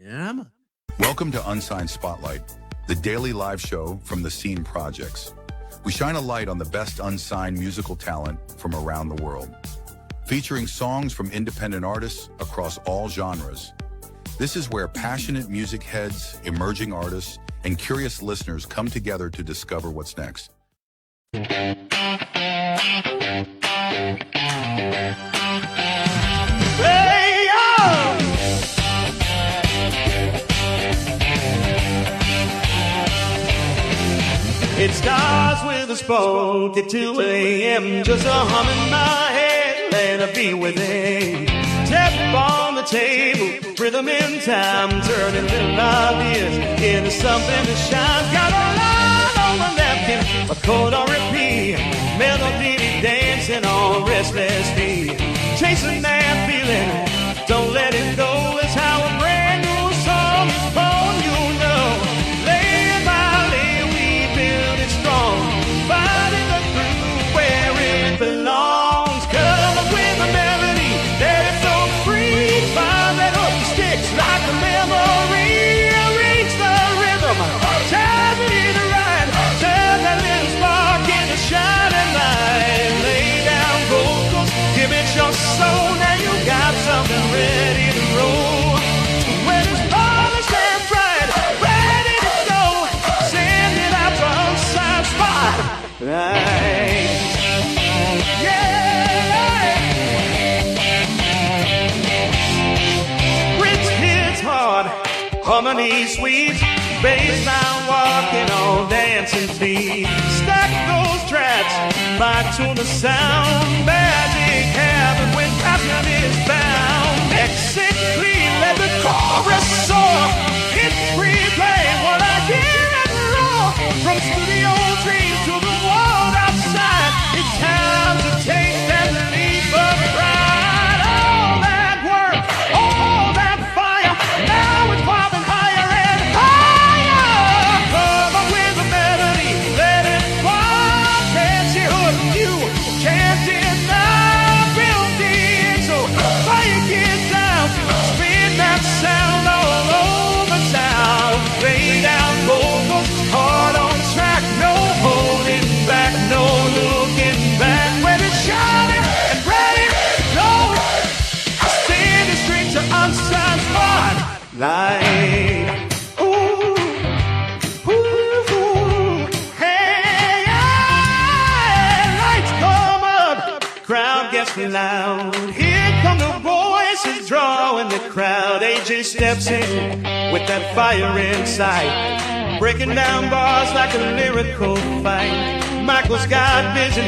Yeah, man. Welcome to Unsigned Spotlight, the daily live show from the Scene Projects. We shine a light on the best unsigned musical talent from around the world, featuring songs from independent artists across all genres. This is where passionate music heads, emerging artists, and curious listeners come together to discover what's next. It starts with a spoke at 2 a.m. Just a hum in my head, let it be within. Tap on the table, rhythm in time, turning little ideas into something that shines. Got a line on my napkin, a chord on repeat, melody dancing on restless feet. Chasing that feeling, don't let it go. It's how a brand new song is born, you know. Lay by lay, we build it strong, finding the groove where it belongs. Come up with a melody that is so free, find that hook sticks like a memory. Reach the rhythm, time it right, turn that little spark into shining light. Lay down vocals, give it your soul, now you got something ready to roll. When it's polished and bright, ready to go, send it out to Unsigned Spotlight. Yeah! Rich hits hard, harmony sweet, baseline walking on dancing feet. Stack those tracks, fine tune the sound, magic happen when passion is found. Mix it clean, let the chorus soar. Hit replay what I hear and raw. From studio dreams to the world outside, it's time to take that leap of pride. All that work, all that fire, now it's popping higher and higher. Come up with a melody, let it fly. Catchy hook, you can't deny. Build it so fire gets down, spin that sound all over town. Lay down vocals, hard on track, no holding back, no looking back. When it's shining and ready to go, send it straight to Unsigned Spotlight. Ooh, ooh, ooh, hey, yeah. Lights come up, crowd gets loud. Here come the voices drawing the crowd. AJ steps in with that fire inside, breaking down bars like a lyrical fight. Michael's got vision,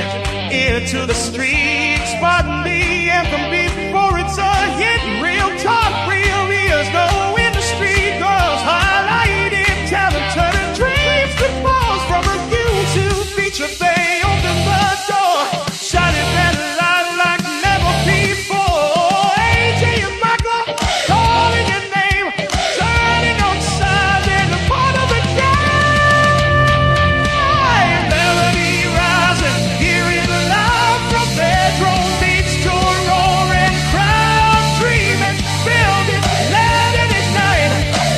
ear to the street, spotting the anthem before it's a hit. Real talk, real ears, no industry girls, highlighting talent, turning dreams to balls. From review to feature, they open the door, shining that light like never before. AJ and Michael, calling your name, turning on sides and a part of the game. Melody rising, hear it loud, from bedroom beats to a roaring crowd. Dreaming, build it, let it ignite.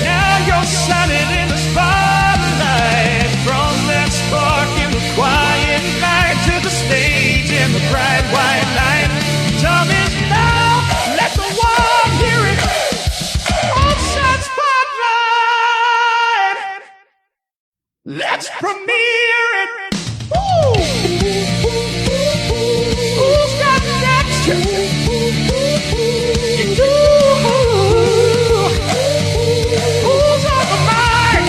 Now you're shining in the spotlight. From that spark in the quiet night to the stage in the bright white light. Time is now, let the world hear it. Unsigned Spotlight. Let's premiere it. Woo! Who's got next? You do. Who's on the mic?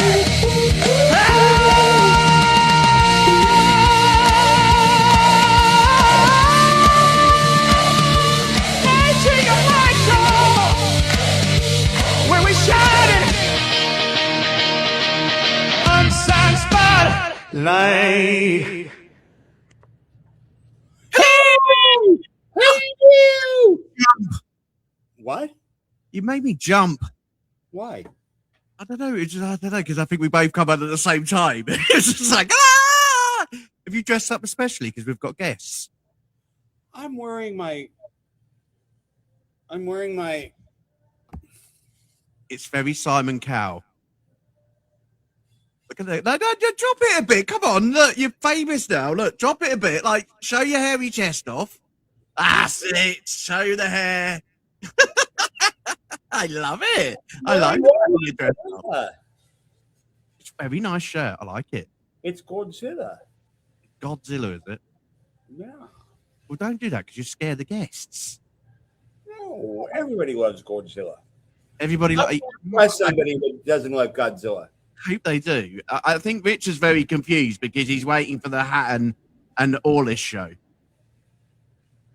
AJ and Michael, where we shining. Unsigned Spotlight. What? You made me jump. Why? I don't know. It's just, I don't know, because I think we both come out at the same time. It's just like, ah! Have you dressed up especially because we've got guests? I'm wearing my It's very Simon Cowell. Look at that. No, drop it a bit. Come on, look, you're famous now. Look, drop it a bit. Like, show your hairy chest off. That's it. Show the hair. I love it. I like it. It's a very nice shirt. I like it. It's Godzilla. Godzilla, is it? Yeah. Well, don't do that because you scare the guests. No, everybody loves Godzilla. Everybody like. Unless somebody that doesn't love Godzilla. I hope they do. I think Rich is very confused because he's waiting for the Hatten and Orliss show.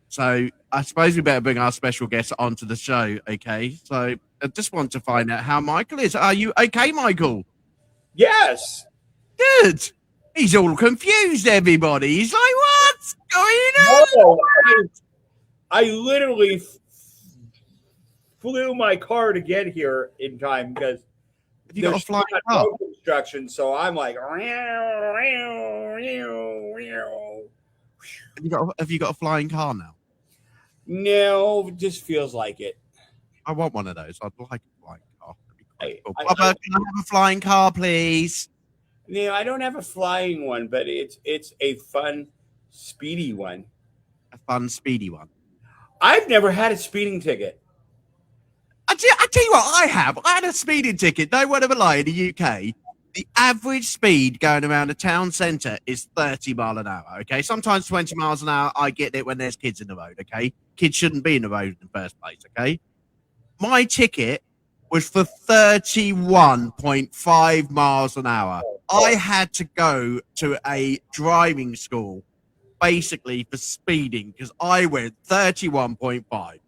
So I suppose we better bring our special guest onto the show, okay? So I just want to find out how Michael is. Are you okay, Michael? Yes. Good. He's all confused, everybody. He's like, what's going on? No, I literally flew my car to get here in time because Have you got a flying car? Construction, so I'm like, Have you got a flying car now? no, it just feels like it. I want one of those. I'd like a flying car. That'd be quite cool. I- Papa, can I have a flying car, please? No, I don't have a flying one, but it's a fun, speedy one. A fun, speedy one. I've never had a speeding ticket. I tell you what, I have. I had a speeding ticket. No word of a lie in the UK. The average speed going around a town centre is 30 mile an hour, okay? Sometimes 20 miles an hour. I get it when there's kids in the road, okay? Kids shouldn't be in the road in the first place, okay? My ticket was for 31.5 miles an hour. I had to go to a driving school basically for speeding because I went 31.5.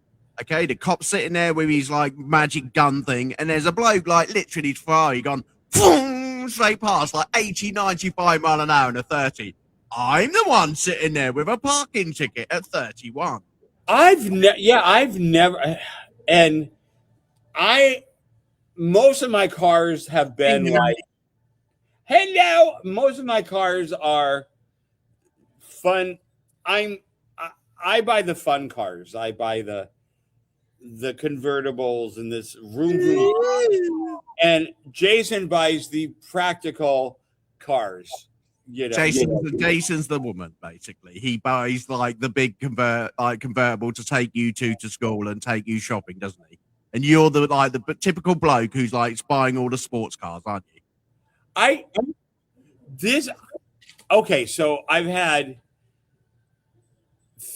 Okay, the cop's sitting there with his like magic gun thing, and there's a bloke like literally Ferrari gone boom, straight past like 80, 95 mile an hour and a 30. I'm the one sitting there with a parking ticket at 31. I've never, and most of my cars have been like, hello. Most of my cars are fun. I buy the fun cars. I buy the convertibles and this room, and Jason buys the practical cars. You know, Jason's the woman basically. He buys like the big convertible to take you to school and take you shopping, doesn't he? And you're the typical bloke who's like buying all the sports cars, aren't you? Okay, so I've had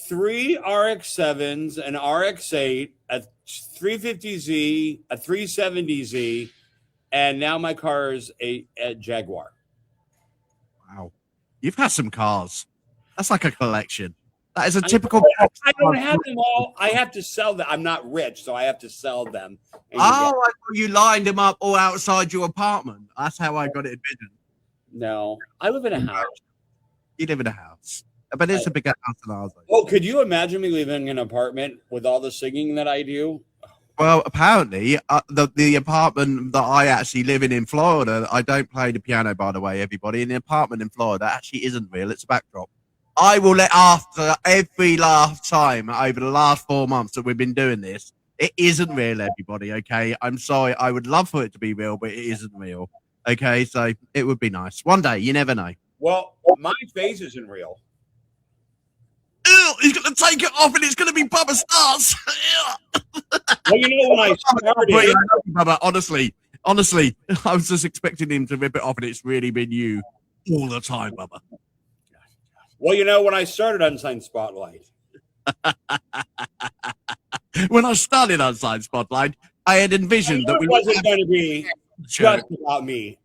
3 RX-7s, an RX-8, a 350Z, a 370Z, and now my car is a Jaguar. Wow. You've had some cars. That's like a collection. That is a typical. I don't have them all. I have to sell them. I'm not rich, so I have to sell them. I thought you lined them up all outside your apartment. That's how I got it envisioned. No, I live in a house. You live in a house. But it's a bigger house than ours. Oh, could you imagine me living in an apartment with all the singing that I do? Well, apparently, the apartment that I actually live in Florida, I don't play the piano, by the way, everybody. In the apartment in Florida actually isn't real. It's a backdrop. I will let after every last time over the last 4 months that we've been doing this, it isn't real, everybody, okay? I'm sorry. I would love for it to be real, but it isn't real. Okay, so it would be nice. One day, you never know. Well, my face isn't real. Ew, he's going to take it off and it's going to be Bubba Stars. Well, you know, when I started, Bubba, honestly, I was just expecting him to rip it off and it's really been you all the time, Bubba. Well, you know, when I started Unsigned Spotlight. When I started Unsigned Spotlight, I had envisioned that it wasn't going to be just about me.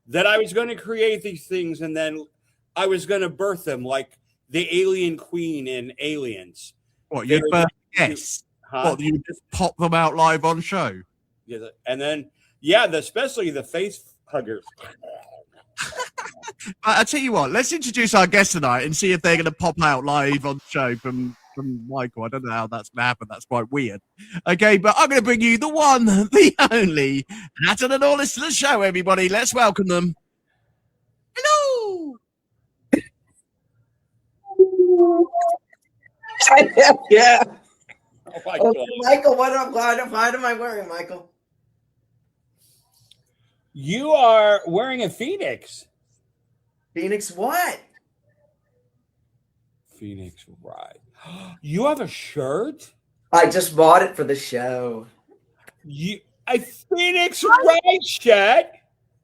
That I was going to create these things and then I was going to birth them like the alien queen in Aliens. What, you'd birth guests? Huh? What, you just pop them out live on show? Yeah, and then, yeah, especially the face huggers. I tell you what, let's introduce our guest tonight and see if they're going to pop out live on the show from Michael. I don't know how that's going to happen. That's quite weird. Okay, but I'm going to bring you the one, the only, Hatten and Orliss to the show, everybody. Let's welcome them. Hello! Yeah. Oh my God. Michael, what am I wearing, Michael? You are wearing a Phoenix. Phoenix what? Phoenix Ride. You have a shirt? I just bought it for the show. A Phoenix Ride shirt?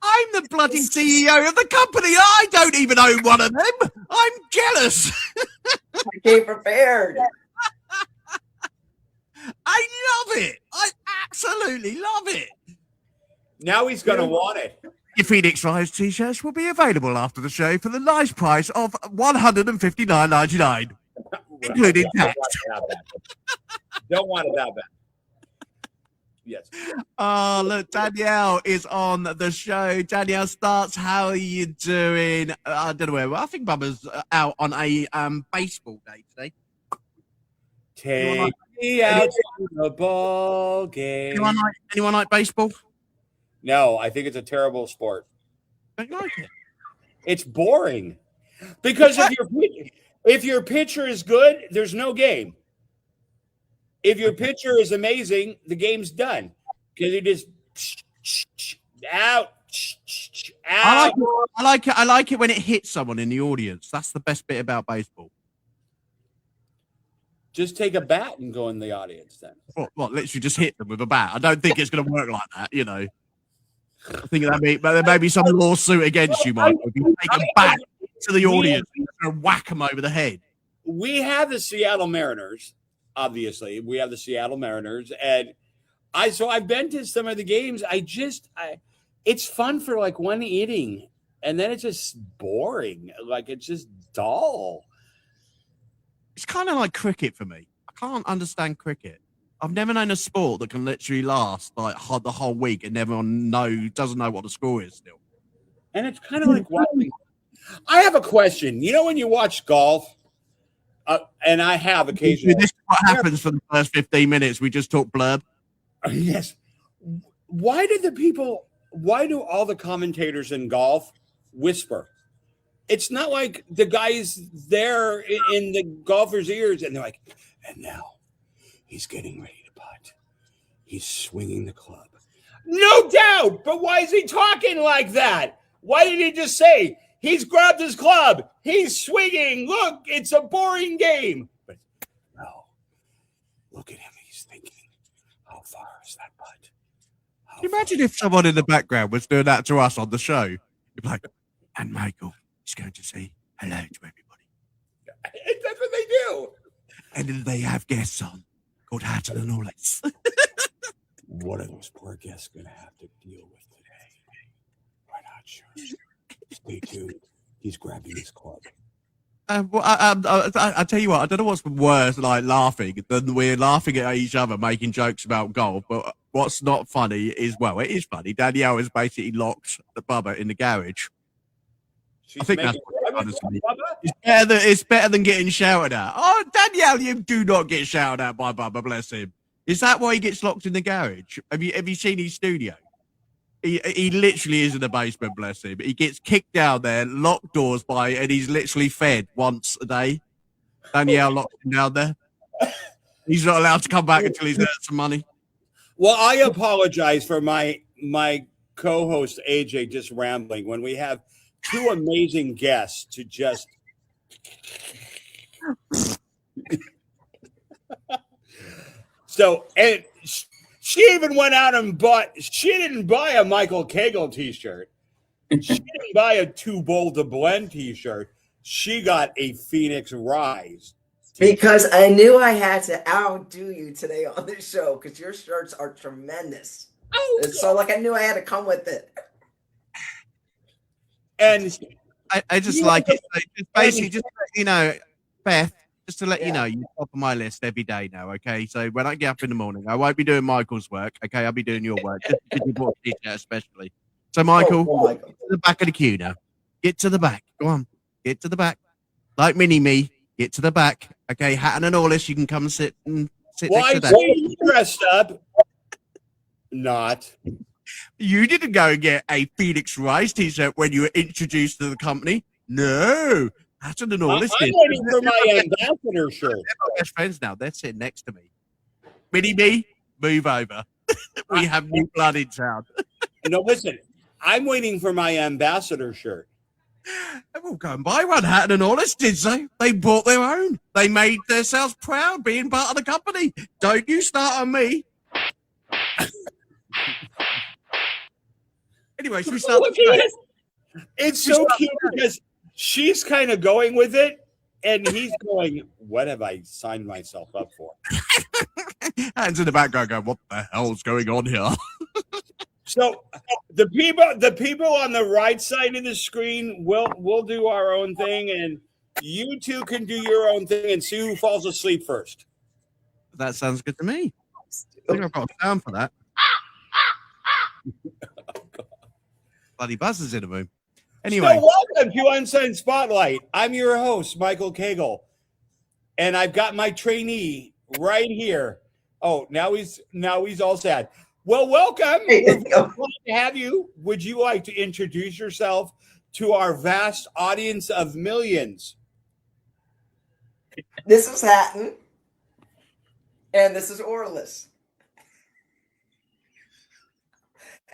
I'm the bloody CEO of the company. I don't even own one of them. I'm jealous. I came prepared. I love it. I absolutely love it. Now he's going to want it. Your Phoenix Rise t-shirts will be available after the show for the nice price of $159.99, including tax. Don't want it that bad. Yes. Oh, look, Danielle is on the show. Danielle starts. How are you doing? I don't know where. I think Bubba's out on a baseball day today. Take me out to the ball game. Anyone like baseball? No, I think it's a terrible sport. Don't you like it? It's boring. Because if your pitcher is good, there's no game. If your pitcher is amazing, the game's done. Because you just out. I like it when it hits someone in the audience. That's the best bit about baseball. Just take a bat and go in the audience then. What literally just hit them with a bat. I don't think it's going to work like that, you know. I think there may be some lawsuit against you, Michael. If you take a bat to the audience and whack them over the head. We have the Seattle Mariners, obviously. We have the Seattle Mariners. And I've been to some of the games. It's fun for like one inning. And then it's just boring. Like it's just dull. It's kind of like cricket for me. I can't understand cricket. I've never known a sport that can literally last like the whole week and everyone doesn't know what the score is still. And it's kind of like watching. I have a question. You know when you watch golf, and I have occasionally. This is what happens for the first 15 minutes. We just talk blurb. Yes. Why do all the commentators in golf whisper? It's not like the guy's there in the golfer's ears and they're like, and now he's getting ready to putt. He's swinging the club. No doubt. But why is he talking like that? Why did he just say he's grabbed his club? He's swinging. Look, it's a boring game. But no, look at him. He's thinking, how far is that putt? Can you imagine if someone in the background was doing that to us on the show? You'd be like, and Michael is going to say hello to everybody. That's what they do. And then they have guests on called Hatten and Orliss. What are those poor guests going to have to deal with today? We're not sure. Stay tuned. He's grabbing his club. I tell you what, I don't know what's worse, like laughing, than we're laughing at each other, making jokes about golf. But what's not funny is, well, it is funny. Danielle has basically locked the Bubba in the garage. I think that's honestly. It's better than getting shouted at. Oh, Danielle, you do not get shouted at by Bubba, bless him. Is that why he gets locked in the garage? Have you seen his studio? He literally is in the basement, bless him. He gets kicked down there, locked doors and he's literally fed once a day. Danielle locked him down there. He's not allowed to come back until he's earned some money. Well, I apologize for my co-host AJ just rambling when we have two amazing guests to just so, and she even went out and she didn't buy a Michael Cagle t-shirt. She didn't buy a Too Bold to Blend t-shirt. She got a Phoenix Rise t-shirt. Because I knew I had to outdo you today on this show because your shirts are tremendous. Oh, and so I knew I had to come with it. And I just like it. Just basically, just you know, Beth, just to let you know, you're top of my list every day now. Okay, so when I get up in the morning, I won't be doing Michael's work. Okay, I'll be doing your work, just because you bought a t-shirt especially. So Michael, get to the back of the queue now. Get to the back. Go on, get to the back. Like Mini-Me, get to the back. Okay, Hatten and Orliss, you can come sit next to that. Why you dressed up? Not. You didn't go and get a Phoenix Rise t-shirt when you were introduced to the company. No. Hatten and Orliss. I'm waiting for my ambassador shirt. They're my best friends now. They're sitting next to me. Mini-Me, move over. We have new blood in town. No, listen. I'm waiting for my ambassador shirt. We'll go and buy one. Hatten and Orliss did so. They bought their own. They made themselves proud being part of the company. Don't you start on me. Anyway, should we start? It's so cute because she's kind of going with it, and he's going, what have I signed myself up for? Hands in the background going, what the hell's going on here? So the people on the right side of the screen, we'll do our own thing, and you two can do your own thing and see who falls asleep first. That sounds good to me. I think I've got a sound for that. Bloody buzzers in the room. Anyway, so welcome to Unsigned Spotlight. I'm your host, Michael Cagle, and I've got my trainee right here. Oh, now he's all sad. Well, welcome. We're glad to have you. Would you like to introduce yourself to our vast audience of millions? This is Hatten, and this is Orliss.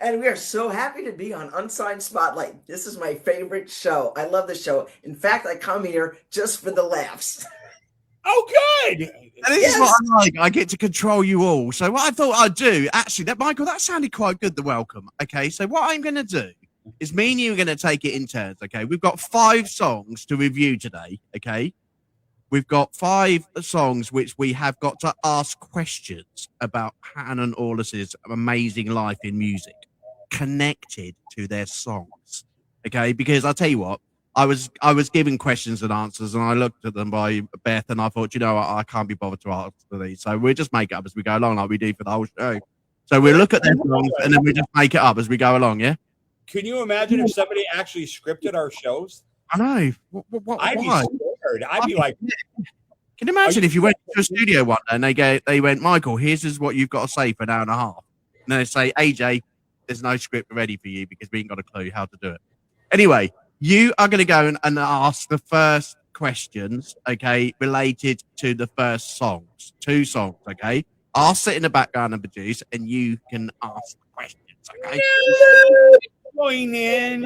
And we are so happy to be on Unsigned Spotlight. This is my favorite show. I love the show. In fact, I come here just for the laughs. Oh, good. And this is what I like. I get to control you all. So what I thought I'd do, actually, Michael, that sounded quite good, the welcome. Okay, so what I'm going to do is me and you are going to take it in turns, okay? We've got 5 songs to review today, okay? We've got 5 songs which we have got to ask questions about Hatten and Orliss's amazing life in music, connected to their songs, okay? Because I'll tell you what, I was giving questions and answers, and I looked at them by Beth, and I thought, you know what, I can't be bothered to answer these. So we'll just make it up as we go along, like we do for the whole show. So we'll look at their songs, and then we just make it up as we go along, yeah? Can you imagine if somebody actually scripted our shows? I know. I'd be scared. I'd be like, can you imagine if you went to a studio one day and they went, Michael, here's what you've got to say for an hour and a half. And then they say, AJ, there's no script ready for you because we ain't got a clue how to do it. Anyway, you are going to go and ask the first questions, okay, related to the first songs. 2 songs, okay? I'll sit in the background and produce, and you can ask the questions, okay? Going in.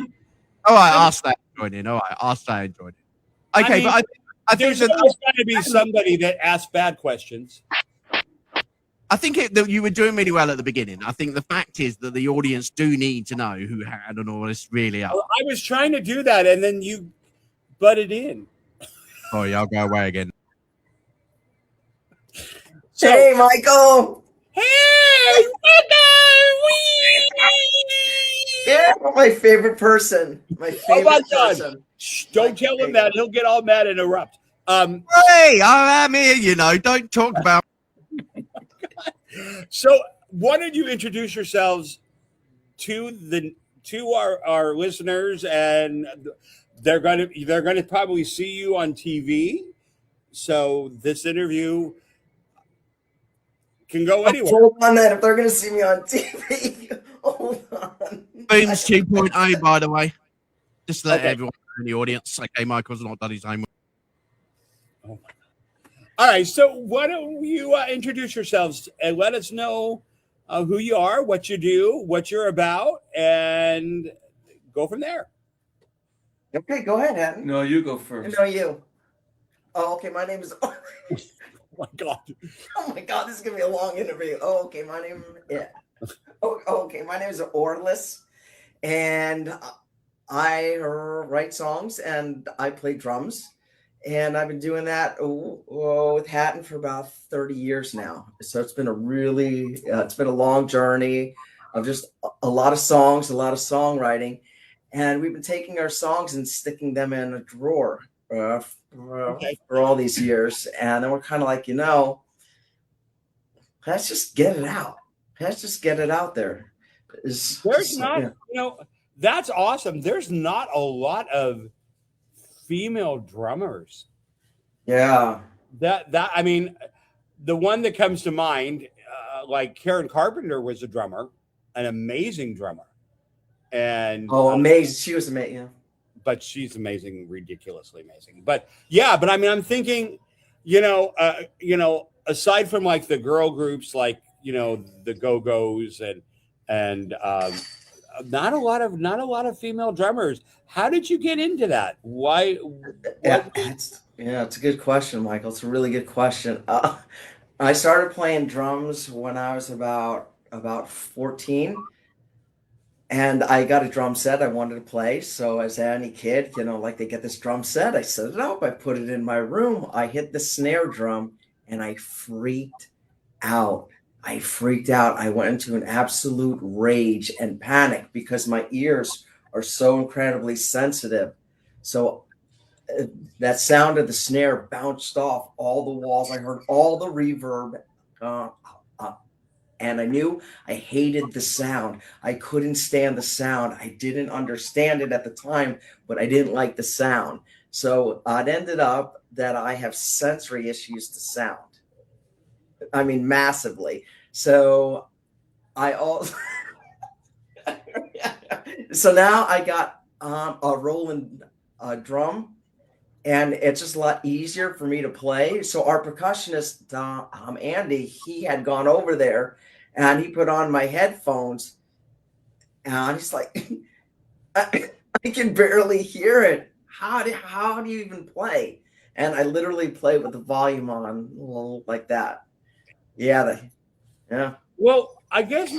All right, I'll stay and join in. All right, I'll stay and join in. Okay, but I think there's always got to be somebody that asks bad questions. I think that you were doing really well at the beginning. I think the fact is that the audience do need to know who Hatten and Orliss really are. Well, I was trying to do that, and then you butted in. Oh, yeah, I'll go away again. So, hey, Michael. Hey, Yeah, my favorite person. My favorite person. Shh, don't tell him that. He'll get all mad and erupt. Hey, I am here, you know. Don't talk about. So why don't you introduce yourselves to our listeners, and they're gonna probably see you on TV. So this interview can go anywhere. Hold on, that if they're gonna see me on TV, hold on. Booms 2.0, by the way. Just to let everyone in the audience. Okay, Michael's not done his homework. Oh my God. All right, so why don't you introduce yourselves and let us know who you are, what you do, what you're about, and go from there. Okay, go ahead, Hatten. No, you go first. No, you. Oh, okay, my name is... Oh my God. Oh my God, this is going to be a long interview. Oh, okay, my name... Yeah. Okay, my name is Orliss, and I write songs, and I play drums. And I've been doing that with Hatten for about 30 years now. So it's been it's been a long journey of just a lot of songs, a lot of songwriting. And we've been taking our songs and sticking them in a drawer for all these years. And then we're kind of like, let's just get it out. Let's just get it out there. That's awesome. There's not a lot of female drummers. Yeah. I mean, the one that comes to mind, like Karen Carpenter was a drummer, an amazing drummer. And amazing. She was amazing. Yeah. But she's amazing, ridiculously amazing. But I mean, I'm thinking, aside from like the girl groups, like, the Go-Go's and not a lot of female drummers. How did you get into that? Why? It's a good question, Michael. It's a really good question. I started playing drums when I was about 14, and I got a drum set I wanted to play. So as any kid, like they get this drum set, I set it up, I put it in my room, I hit the snare drum, and I freaked out. I went into an absolute rage and panic because my ears are so incredibly sensitive. So that sound of the snare bounced off all the walls. I heard all the reverb, and I knew I hated the sound. I couldn't stand the sound. I didn't understand it at the time, but I didn't like the sound. So it ended up that I have sensory issues to sound. I mean, massively. So I also so now I got a Roland drum, and it's just a lot easier for me to play. So our percussionist, Andy, he had gone over there, and he put on my headphones, and he's like, I can barely hear it. How do you even play? And I literally play with the volume on like that. Yeah. Well, I guess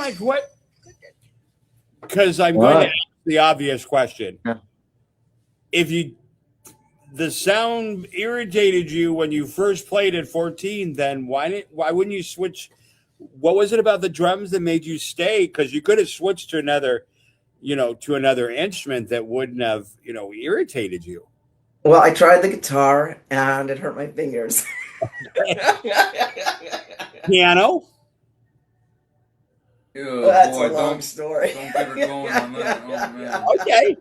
because I'm going to ask the obvious question. Yeah. If the sound irritated you when you first played at 14, then why wouldn't you switch? What was it about the drums that made you stay? Because you could have switched to another instrument that wouldn't have, irritated you. Well, I tried the guitar, and it hurt my fingers. Piano? Well, that's a long story. Don't get her going on that. Oh, man. Okay.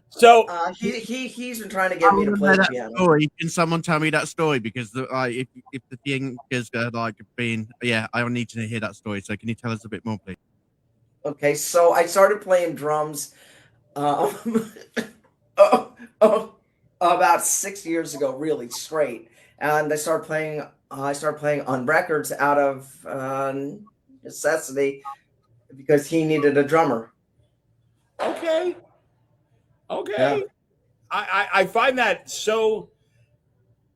So he's been trying to get me to play the piano. Story. Can someone tell me that story? Because if the thing is I need to hear that story. So can you tell us a bit more, please? Okay, so I started playing drums about 6 years ago, really straight, and I started playing on records out of necessity because he needed a drummer. Okay. Yeah. I find that so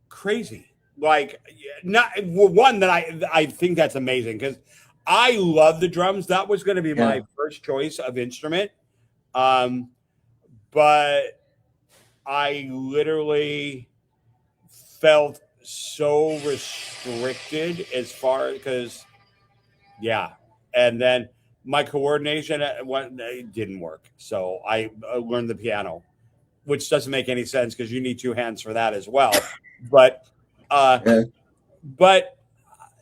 crazy. Like, one that I think that's amazing because I love the drums. That was going to be my first choice of instrument. But I literally felt so restricted because and then my coordination it didn't work. So I learned the piano, which doesn't make any sense because you need two hands for that as well. But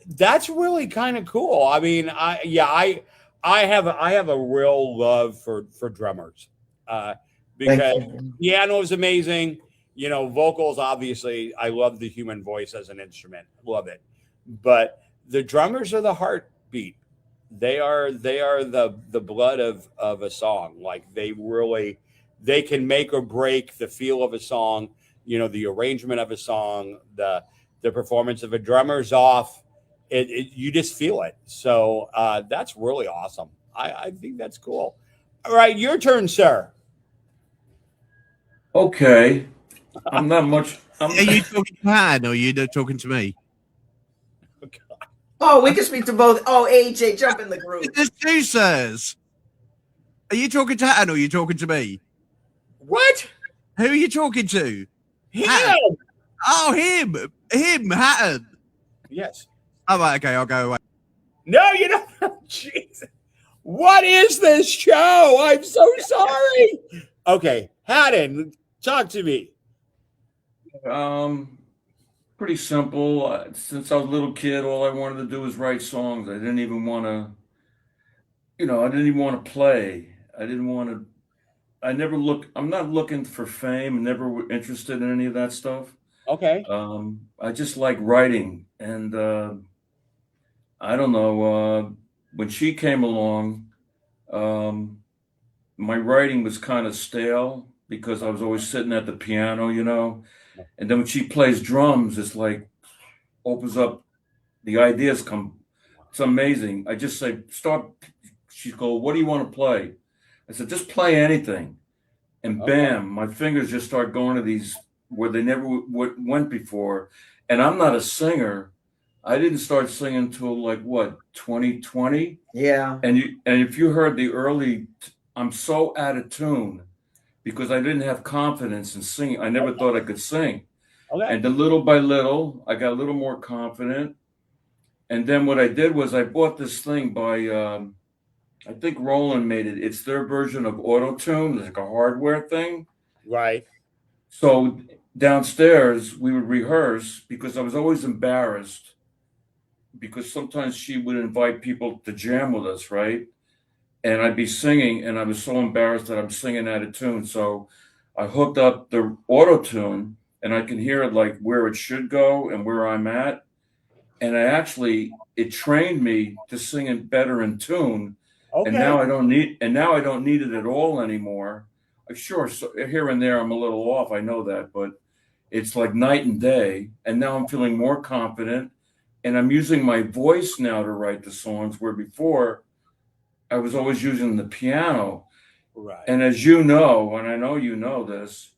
that's really kind of cool. I mean, I have a real love for drummers because piano is amazing. Vocals, obviously, I love the human voice as an instrument. Love it. But the drummers are the heartbeat. They are the blood of a song. Like they can make or break the feel of a song, the arrangement of a song, the performance. If a drummer's off, you just feel it. So that's really awesome. I think that's cool. All right, your turn, sir. Okay. I'm not much. Are you talking to Han or are you talking to me? Oh, we can speak to both. Oh, AJ, jump in the group. There's two sirs. Are you talking to Han or are you talking to me? What? Who are you talking to? Him. Hatton. Oh, him, Hatton. Yes. Oh, right, okay, I'll go away. No, you don't. Jesus. What is this show? I'm so sorry. Okay, Hatten, talk to me. Pretty simple. Since I was a little kid, all I wanted to do was write songs. I didn't even want to, I didn't even want to play. I'm not looking for fame. I'm never interested in any of that stuff. Okay. I just like writing. And I don't know, when she came along, my writing was kind of stale because I was always sitting at the piano, And then when she plays drums, it's like opens up, the ideas come. It's amazing. I just say, start. She's go, what do you want to play? I said, just play anything. And Okay. bam, my fingers just start going to these where they never went before. And I'm not a singer. I didn't start singing until like what, 2020? Yeah. And if you heard the early, I'm so out of tune because I didn't have confidence in singing. I never thought I could sing. Okay. And then little by little, I got a little more confident. And then what I did was I bought this thing by, I think Roland made it. It's their version of auto-tune, like a hardware thing. Right. So downstairs, we would rehearse because I was always embarrassed because sometimes she would invite people to jam with us, right? And I'd be singing, and I was so embarrassed that I'm singing out of tune. So I hooked up the auto-tune, and I can hear it like where it should go and where I'm at. And it trained me to sing it better in tune. Okay. And now I don't need it at all anymore. Sure, so here and there I'm a little off. I know that, but it's like night and day. And now I'm feeling more confident, and I'm using my voice now to write the songs, where before I was always using the piano. Right. And as you know, and I know you know this,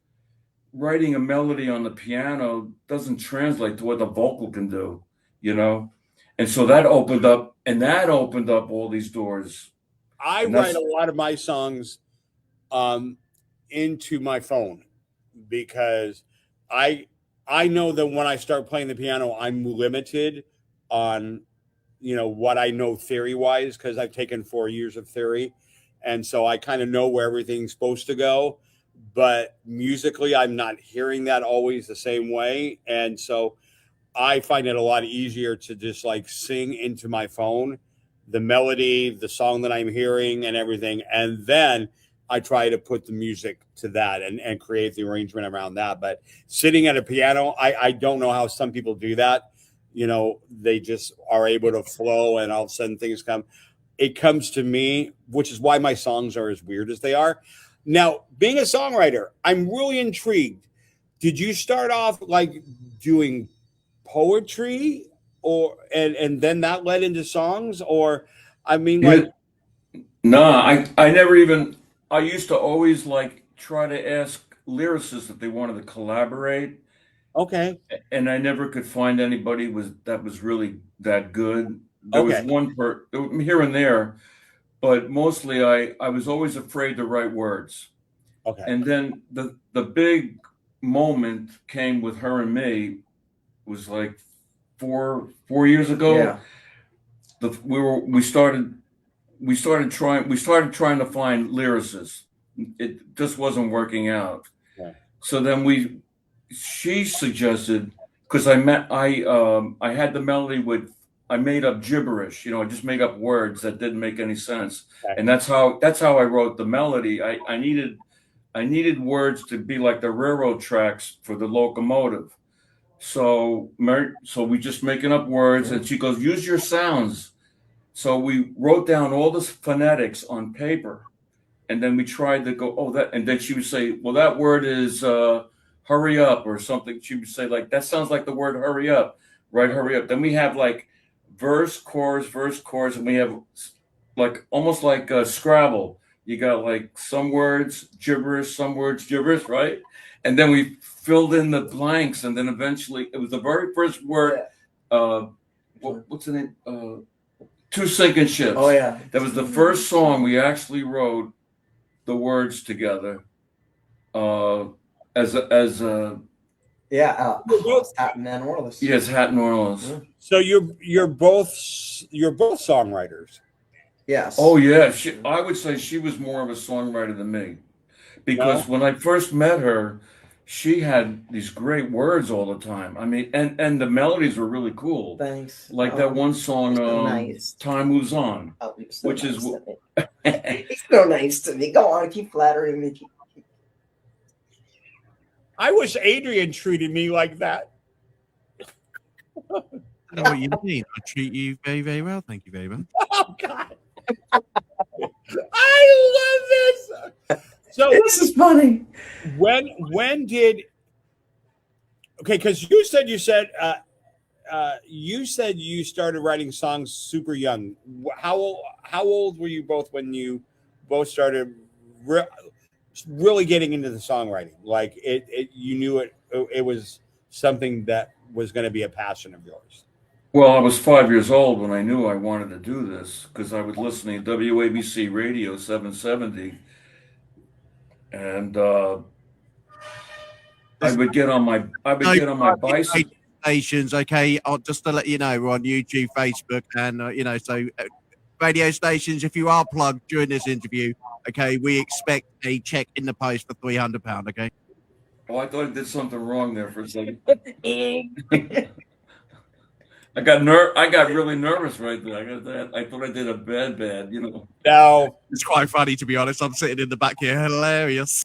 writing a melody on the piano doesn't translate to what the vocal can do, you know? And so that opened up all these doors. I write a lot of my songs into my phone because I know that when I start playing the piano, I'm limited on, what I know theory wise, because I've taken 4 years of theory. And so I kind of know where everything's supposed to go. But musically, I'm not hearing that always the same way. And so I find it a lot easier to just like sing into my phone the melody, the song that I'm hearing and everything. And then I try to put the music to that and create the arrangement around that. But sitting at a piano, I don't know how some people do that. They just are able to flow and all of a sudden things come. It comes to me, which is why my songs are as weird as they are. Now, being a songwriter, I'm really intrigued. Did you start off like doing poetry and then that led into songs? Or, I mean, like... No, I never even... I used to always like try to ask lyricists if they wanted to collaborate. Okay. And I never could find anybody that was really that good. There was one here and there, but mostly I was always afraid to write words. Okay. And then the big moment came with her and me was like four years ago. Yeah. We started trying to find lyricists. It just wasn't working out. Yeah. So then she suggested, because I had the melody with, I made up gibberish, I just made up words that didn't make any sense. Okay. And that's how I wrote the melody. I needed words to be like the railroad tracks for the locomotive. So we just making up words, and she goes, use your sounds. So we wrote down all the phonetics on paper, and then we tried to go, and then she would say, well, that word is hurry up or something. She would say, like, that sounds like the word hurry up, right? Hurry up. Then we have like verse, chorus, and we have like almost like Scrabble. You got like some words gibberish, right? And then we filled in the blanks, and then eventually it was the very first word. What's the name? Two Sinking Ships. Oh yeah. That was the first song we actually wrote the words together. As Hatten and Orliss. Yes, Hatten and Orliss. Yeah. So you're both songwriters. Yes. Oh yeah, I would say she was more of a songwriter than me, because when I first met her, she had these great words all the time. I mean, and the melodies were really cool. Thanks. Like that one song, so nice. "Time Moves On," So which nice is he's so nice to me. Go on, keep flattering me. I wish Adrian treated me like that. I know what you mean. I treat you very, very well. Thank you very much. Oh God. I love this. So This is funny. When did because you said you started writing songs super young. How old were you both when you both started really getting into the songwriting? Like you knew it was something that was going to be a passion of yours. Well, I was 5 years old when I knew I wanted to do this because I was listening to WABC Radio 770, and I would get on my bicycle. Stations, okay. Just to let you know, we're on YouTube, Facebook, and so radio stations. If you are plugged during this interview, okay, we expect a check in the post for £300. Okay. Oh, I thought I did something wrong there for a second. I got really nervous right there. I thought I did a bad. Now it's quite funny, to be honest. I'm sitting in the back here, hilarious.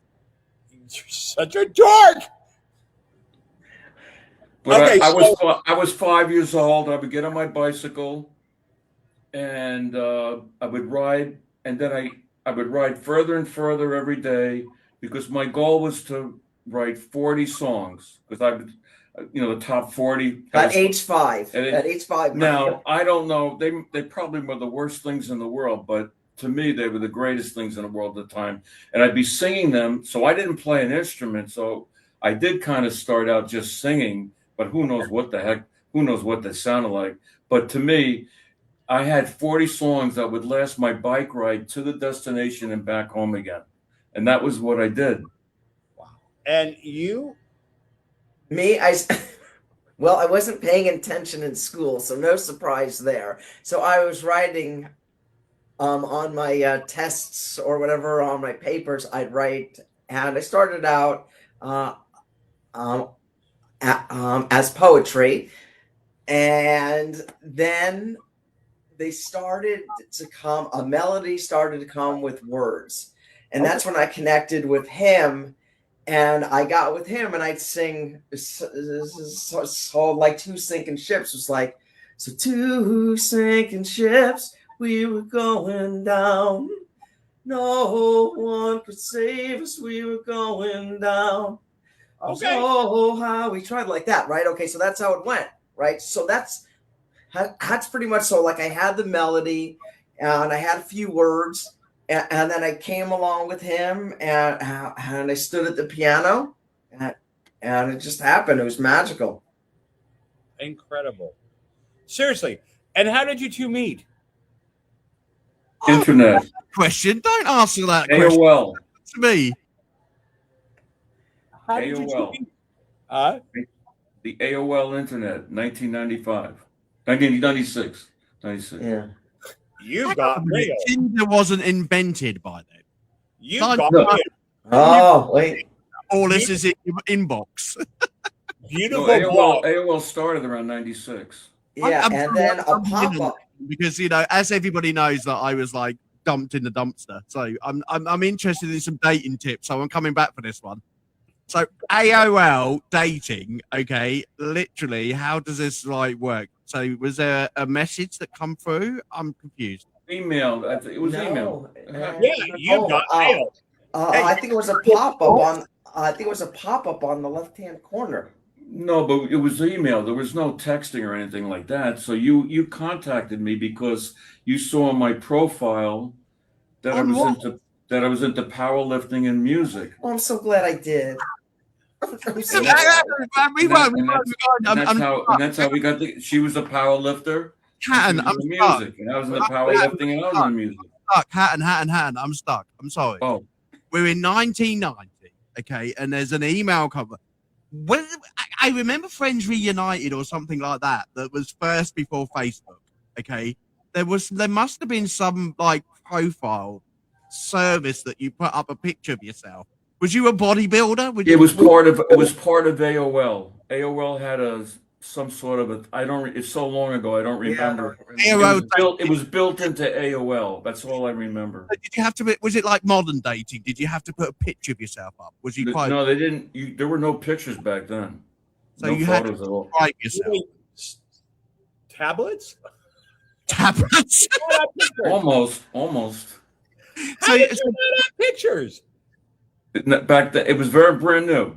You're such a dork. But okay, I was 5 years old. I would get on my bicycle, and I would ride, and then I would ride further and further every day because my goal was to write 40 songs because I would, the top 40 at age 5. At age 5. Now I don't know. They probably were the worst things in the world, but to me they were the greatest things in the world at the time. And I'd be singing them. So I didn't play an instrument. So I did kind of start out just singing. But who knows what they sounded like. But to me, I had 40 songs that would last my bike ride to the destination and back home again. And that was what I did. Wow. And you? Me, I wasn't paying attention in school, so no surprise there. So I was writing on my tests or whatever, on my papers, I'd write. And I started out as poetry, and then a melody started to come with words, and that's when I connected with him, and I got with him, and I'd sing so like Two Sinking Ships was like, so 2 sinking ships, we were going down, no one could save us, we were going down. Okay. Oh, how we tried, like that, right? Okay, so that's how it went, right? So that's pretty much, so like I had the melody and I had a few words, and then I came along with him and I stood at the piano and it just happened. It was magical. Incredible. Seriously. And how did you two meet? Internet. Question. Don't answer that question. AOL. To me. AOL. The AOL Internet, 1996. Yeah. You got mail. Tinder wasn't invented by then. You got mail. Oh, wait. All this is in your inbox. Beautiful. No, AOL started around 96. Yeah, and then a pop-up. Because, as everybody knows, that I was like dumped in the dumpster. So I'm interested in some dating tips. So I'm coming back for this one. So AOL dating, okay, literally, how does this work? So was there a message that come through? I'm confused. Email. It was email. Yeah, you got mail. I think it was a pop-up on the left-hand corner. No, but it was email. There was no texting or anything like that. So you contacted me because you saw my profile that I was into powerlifting and music. Oh, I'm so glad I did. That's how we got she was a power lifter. Hatten, I'm stuck. Music, and I was in the powerlifting and I was in the music. Hatten. I'm stuck. I'm sorry. Oh. We're in 1990, okay, and there's an email cover. When I remember Friends Reunited or something like that was first before Facebook, okay? There must have been some profile service that you put up a picture of yourself. Was you a bodybuilder? It was part of AOL. AOL had some sort of it's so long ago I don't remember. Yeah. It was built into AOL. That's all I remember. Did you have to? Was it like modern dating? Did you have to put a picture of yourself up? Was you quite? No, they didn't. There were no pictures back then. So no you photos had to at all. write yourself. Tablets? Tablets? Almost. How did you have pictures? Back then, it was very brand new.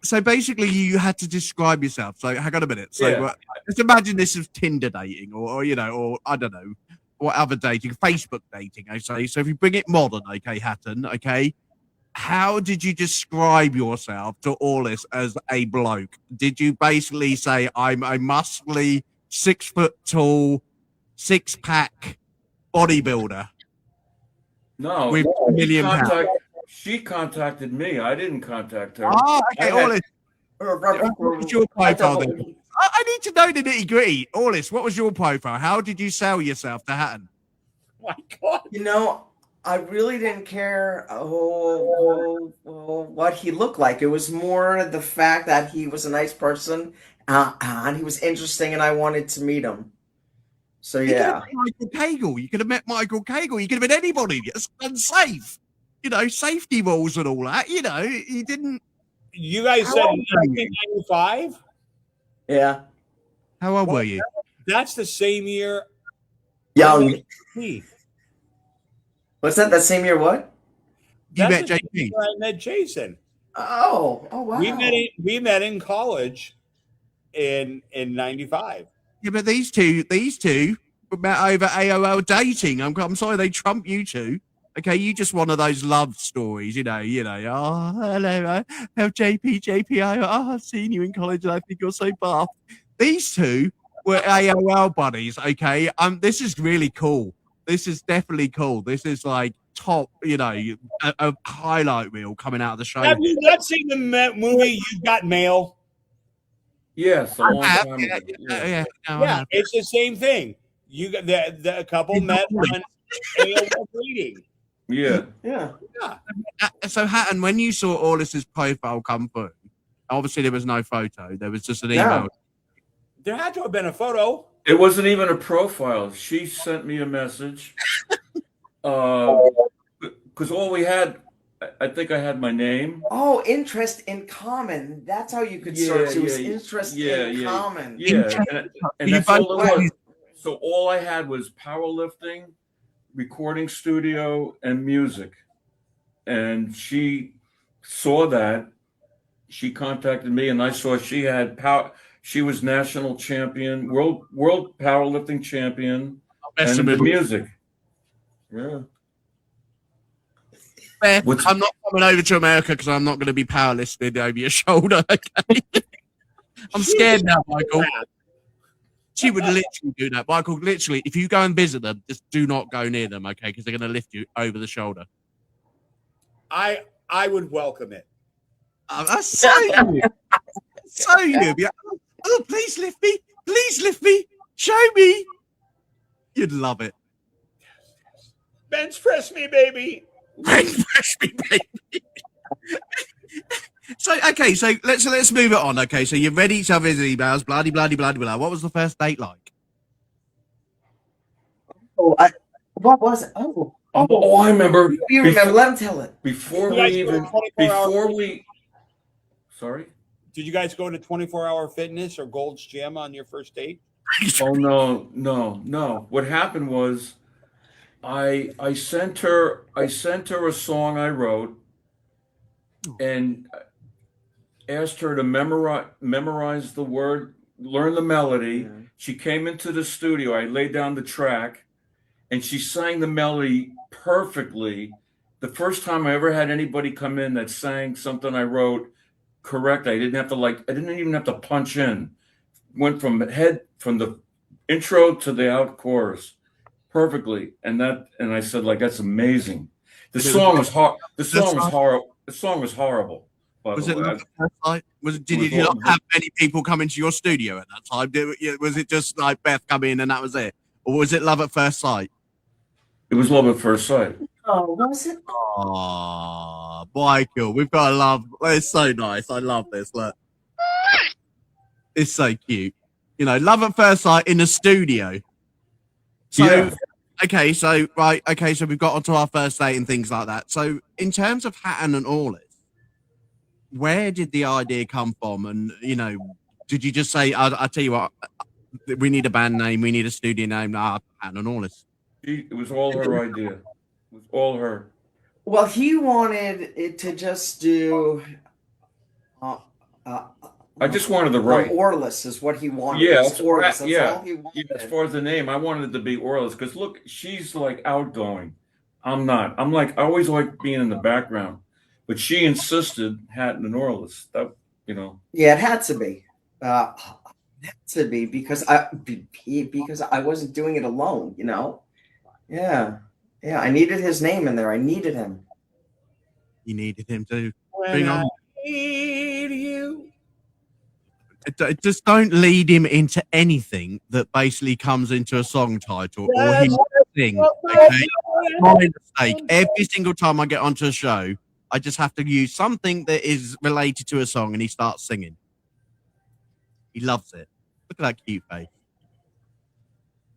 So basically, you had to describe yourself. So hang on a minute. So just imagine this as Tinder dating, or I don't know. what other dating, Facebook dating, I say. So if you bring it modern, okay, Hatton, okay, how did you describe yourself to Orliss as a bloke? Did you basically say, I'm a muscly, 6 foot tall, 6-pack bodybuilder? No, With £1 million pounds. She contacted me. I didn't contact her. Ah, okay, Orliss. What was your profile then? Definitely. I need to know the nitty gritty. Orliss, what was your profile? How did you sell yourself to Hatton? My God. You know, I really didn't care what he looked like. It was more the fact that he was a nice person and he was interesting, and I wanted to meet him. So yeah, Michael Cagle. You could have met Michael Cagle. You could have been anybody. It's unsafe. You know, safety rules and all that. You know, he didn't. You guys How said old were you? 1995? yeah, How old were you? That's the same year. young. Keith. What's that? That same year? What? You That's met the same JP. year I met Jason. Oh wow. We met in college in 95. Yeah, but these two were met over AOL dating. I'm sorry they trump you two. Okay, you just one of those love stories, you know. Oh, hello, JP. I've seen you in college, and I think you're so buff. These two were AOL buddies. Okay, this is really cool. This is definitely cool. This is like top, you know, a highlight reel coming out of the show. Have you not seen the movie You Got Mail? Yes, a long Yeah, time ago. yeah. No, Yeah, it's the same thing. You got the couple met on AOL dating. Yeah. Yeah. So Hatton, when you saw Orliss's profile come through, obviously there was no photo. There was just an email. No. There had to have been a photo. It wasn't even a profile. She sent me a message. Because all we had, I think I had my name. Oh, interest in common. That's how you could search. It was interest in common. Yeah, and that's all it was. So all I had was powerlifting, recording studio, and music. And she saw that. She contacted me, and I saw she had power. She was national champion, world powerlifting champion, and the music. Yeah. Beth, I'm not coming over to America because I'm not going to be powerlifting over your shoulder. Okay, I'm scared now, Michael. She would literally do that, Michael. Literally, if you go and visit them, just do not go near them, okay? Because they're going to lift you over the shoulder. I would welcome it. That's so you. So you. Oh, please lift me. Please lift me. Show me. You'd love it. Bench press me, baby. Bench press me, baby. So let's move it on. Okay, so you've read each other's emails, bloody. What was the first date like? What was it? Oh, I remember. You remember? Let him tell it. Before we. Sorry. Did you guys go to 24-hour fitness or Gold's Gym on your first date? Oh no. What happened was, I sent her a song I wrote, and asked her to memorize the word, learn the melody. Mm-hmm. She came into the studio. I laid down the track, and she sang the melody perfectly. The first time I ever had anybody come in that sang something I wrote correct. I didn't even have to punch in. Went from the intro to the out chorus perfectly. And I said, like, that's amazing. The song was horrible. The song was horrible. Was it love at first sight? Did you not have many people come into your studio at that time? Was it just like Beth come in and that was it? Or was it love at first sight? It was love at first sight. Oh, was it? Oh, Michael, we've got to love. It's so nice. I love this. Look, it's so cute. You know, love at first sight in the studio. So, yeah. Okay, so we've got onto our first date and things like that. So, in terms of Hatten and Orliss, where did the idea come from? And, you know, did you just say, I'll tell you what, we need a band name, we need a studio name, Hatten and Orliss? It was all her idea. It was all her. Well, he wanted it to just do I just wanted to write. Orliss is what he wanted. Yeah, Orliss. That's yeah. all he wanted. As far as the name, I wanted it to be Orliss because look, she's like outgoing. I'm not. I'm like I always like being in the background, but she insisted Hatten and Orliss. That Yeah, it had to be. Because I wasn't doing it alone. Yeah. I needed his name in there. I needed him. You needed him to When bring I on. need you. Just don't lead him into anything that basically comes into a song title or his thing. Okay, my mistake. Every single time I get onto a show, I just have to use something that is related to a song, and he starts singing. He loves it. Look at that cute face.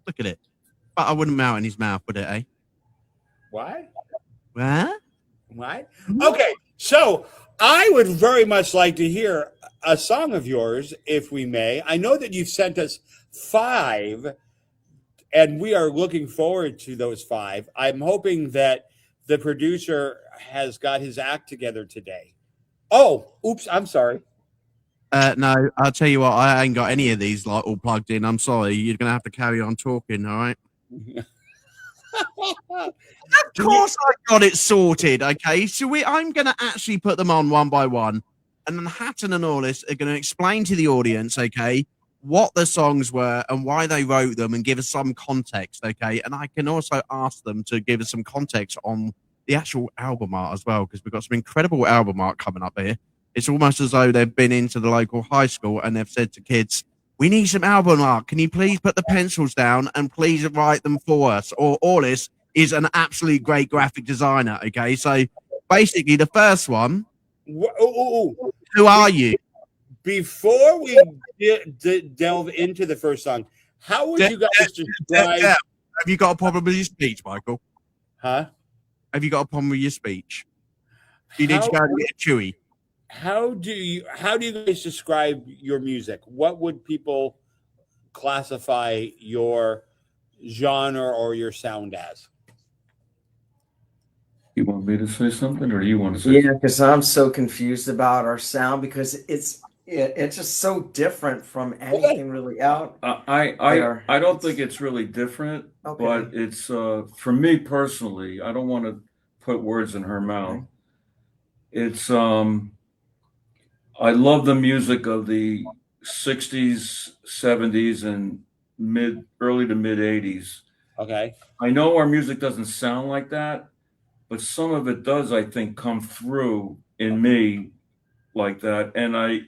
Look at it. But I wouldn't melt in his mouth, would it? Eh? What? What? What? Okay, so I would very much like to hear a song of yours, if we may. I know that you've sent us 5, and we are looking forward to those 5. I'm hoping that the producer has got his act together today. Oh, oops, I'm sorry. No, I'll tell you what, I ain't got any of these like all plugged in. I'm sorry. You're going to have to carry on talking, all right? Of course I got it sorted, okay? So I'm going to actually put them on one by one, and then Hatten and Orliss are going to explain to the audience, okay, what the songs were and why they wrote them and give us some context, okay? And I can also ask them to give us some context on the actual album art as well, because we've got some incredible album art coming up here. It's almost as though they've been into the local high school and they've said to kids, we need some album art. Can you please put the pencils down and please write them for us? Or Orliss is an absolutely great graphic designer, okay? So basically the first one, who are you? Before we delve into the first song, how would you guys describe... Have you got a problem with your speech, Michael? Huh? Have you got a problem with your speech? You need to go and get a chewy. How do you guys describe your music? What would people classify your genre or your sound as? You want me to say something, or do you want to say? Yeah, because I'm so confused about our sound because it's just so different from anything really out. I don't think it's really different, but it's for me personally. I don't want to put words in her mouth. It's I love the music of the 60s, 70s, and early to mid 80s. Okay. I know our music doesn't sound like that, but some of it does, I think, come through in me like that. And I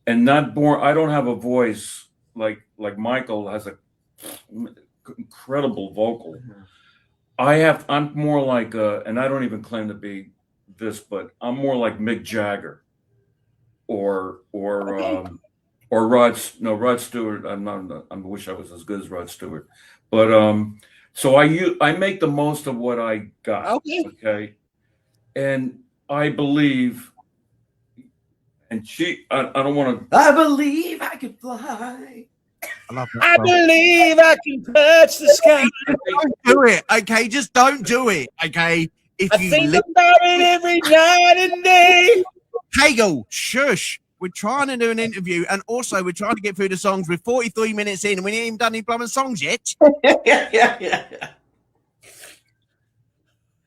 don't have a voice like Michael has a incredible vocal. I'm more like and I don't even claim to be this, but I'm more like Mick Jagger or Rod Stewart. I wish I was as good as Rod Stewart, but so I make the most of what I got. Okay. And I believe, and I don't want to. I believe I can fly. I believe I can touch the sky. Don't do it, okay? Just don't do it, okay? If I think about it every night and day. Cagle, shush. We're trying to do an interview, and also we're trying to get through the songs. We're 43 minutes in, and we ain't even done any plumbing songs yet. Yeah.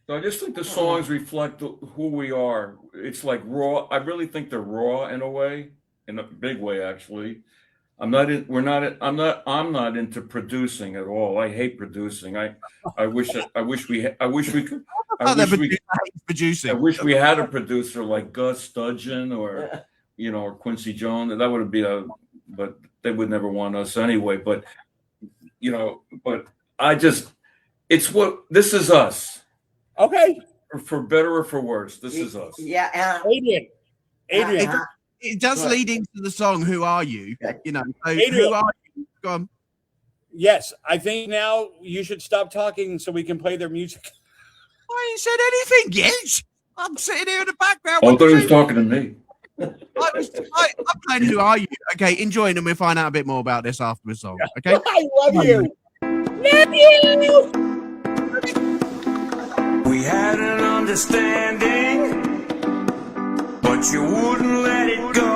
So I just think the songs reflect who we are. It's like raw. I really think they're raw in a way, in a big way, actually. I'm not into producing at all. I hate producing. I wish we could. I wish we had a producer like Gus Dudgeon or or Quincy Jones. That would be but they would never want us anyway. But but this is us. Okay. For better or for worse, this is us. Yeah. Adrian. It does lead into the song, Who Are You? So Adrian. who are you? Go on. Yes, I think now you should stop talking so we can play their music. I ain't said anything yet. I'm sitting here in the background. I thought he was talking to me. I'm playing Who Are You? Okay, enjoy it, and we'll find out a bit more about this after the song. Okay? I love you. Love you. We had an understanding, but you wouldn't let it go.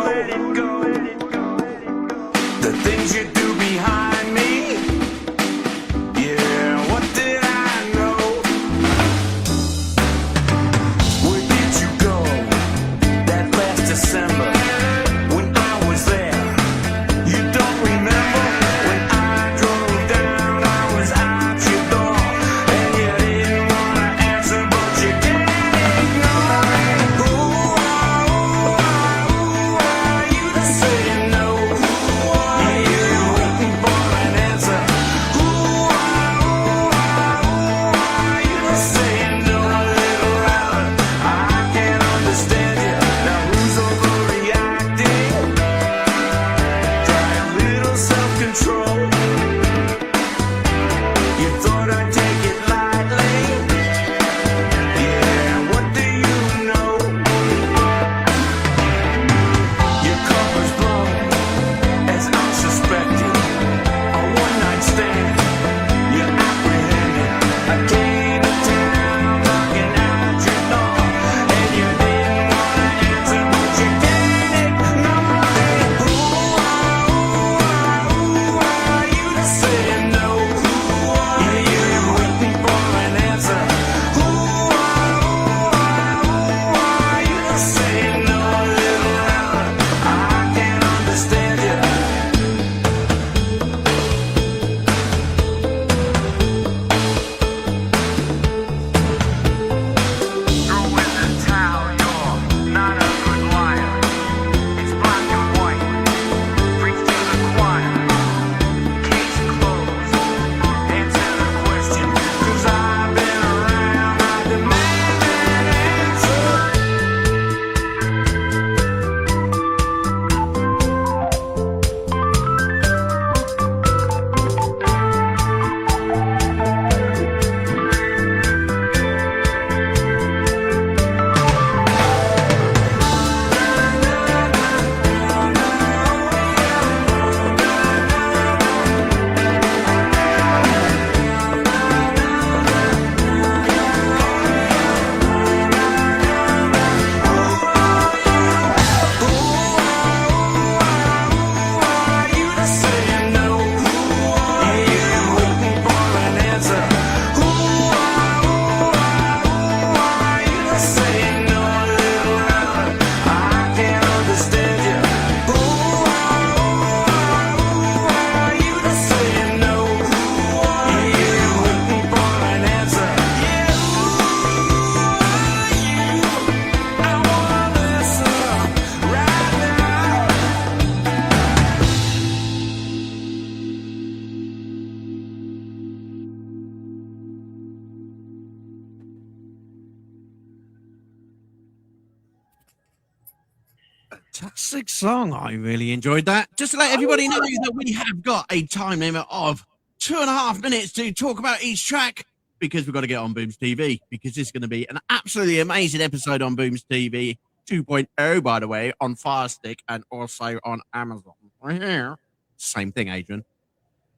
Fantastic song. I really enjoyed that. Just to let everybody know that we have got a time limit of 2.5 minutes to talk about each track because we've got to get on Booms TV because this is going to be an absolutely amazing episode on Booms TV 2.0, by the way, on Fire Stick and also on Amazon. Right here. Same thing, Adrian.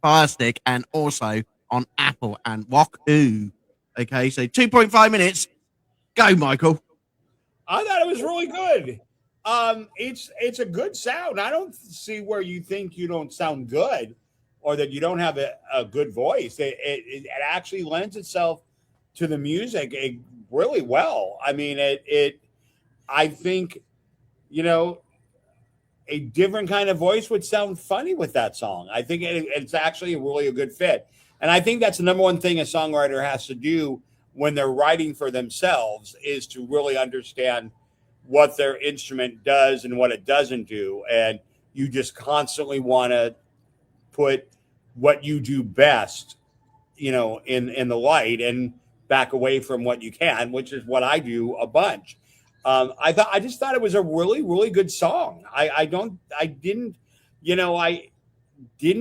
Fire Stick and also on Apple and Wahoo. Okay, so 2.5 minutes. Go, Michael. I thought it was really good. It's a good sound. I don't see where you think you don't sound good or that you don't have a good voice. It actually lends itself to the music really well. I mean, I think, you know, a different kind of voice would sound funny with that song. I think it's actually really a good fit. And I think that's the number one thing a songwriter has to do when they're writing for themselves is to really understand what their instrument does and what it doesn't do. And you just constantly want to put what you do best, you know, in the light and back away from what you can, which is what I do a bunch. I just thought it was a really, really good song. I didn't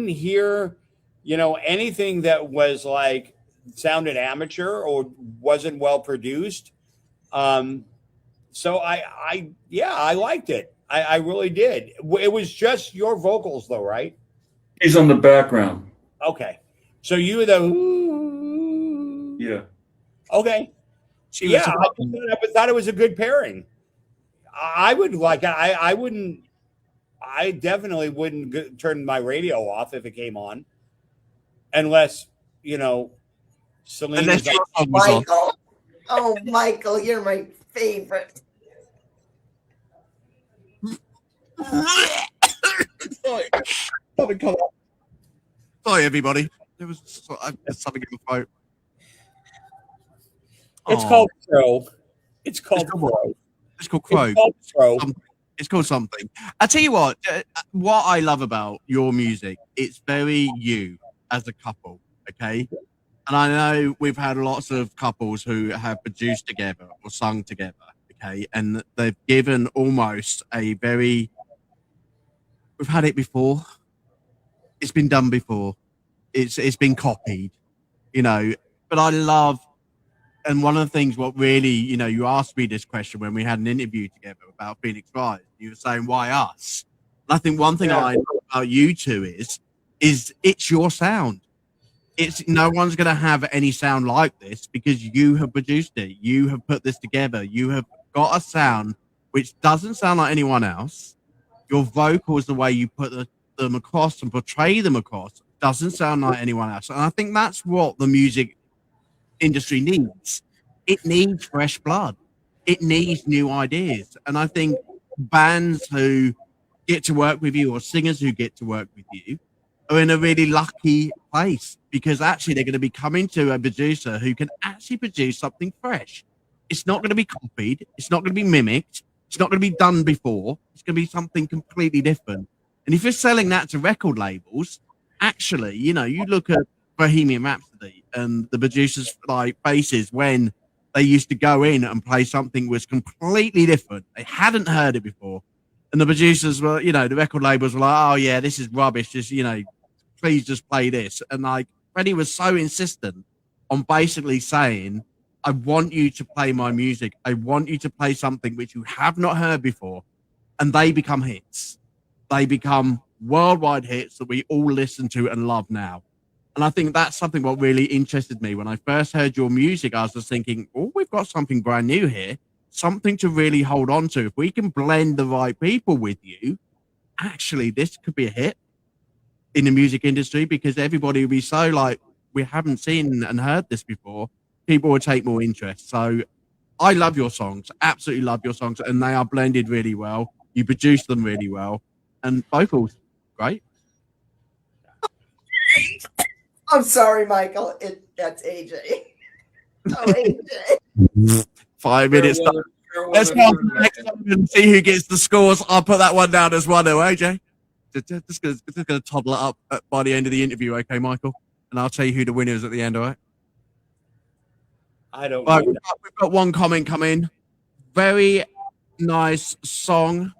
hear, you know, anything that was like sounded amateur or wasn't well produced. So I liked it. I really did. It was just your vocals though, right? He's on the background. Okay. So you were the Yeah. okay. Yeah, I thought it was a good pairing. I would like. I wouldn't. I definitely wouldn't turn my radio off if it came on, unless you know, Celine. Unless Like, Michael. Oh, Michael, you're my favorite. Sorry, everybody. There was something in the throat. it's called Crow. It's called Crow. It's called Crow. It's called Crow. It's called something. I tell you what I love about your music, it's very you as a couple, okay? And I know we've had lots of couples who have produced together or sung together, okay? And they've given almost a very, we've had it before. It's been done before. It's been copied, you know, but I love, and one of the things what really, you know, you asked me this question when we had an interview together about Phoenix Rise. You were saying, why us? And I think one thing I know about you two is it's your sound. It's no one's going to have any sound like this because you have produced it. You have put this together. You have got a sound which doesn't sound like anyone else. Your vocals, the way you put them across and portray them across, doesn't sound like anyone else. And I think that's what the music industry needs. It needs fresh blood. It needs new ideas. And I think bands who get to work with you or singers who get to work with you are in a really lucky place because actually they're going to be coming to a producer who can actually produce something fresh. It's not going to be copied. It's not going to be mimicked. It's not going to be done before. It's going to be something completely different. And if you're selling that to record labels, actually, you know, you look at Bohemian Rhapsody and the producers' like faces when they used to go in and play something was completely different. They hadn't heard it before. And the producers were, you know, the record labels were like, oh yeah, this is rubbish. Just, you know, please just play this. And like Freddie was so insistent on basically saying, I want you to play my music. I want you to play something which you have not heard before. And they become hits. They become worldwide hits that we all listen to and love now. And I think that's something what really interested me. When I first heard your music, I was just thinking, oh, we've got something brand new here, something to really hold on to. If we can blend the right people with you, actually, this could be a hit in the music industry because everybody will be so like, we haven't seen and heard this before. People will take more interest. So I love your songs, absolutely love your songs. And they are blended really well. You produce them really well. And vocals, great. I'm sorry, Michael. That's AJ. Oh, AJ. 5 minutes. Let's go on to the next one and see who gets the scores. I'll put that one down as one, AJ. Just going to toddle it up by the end of the interview, okay, Michael? And I'll tell you who the winner is at the end, all right? I don't Right, know. we've got one comment come in. Very nice song.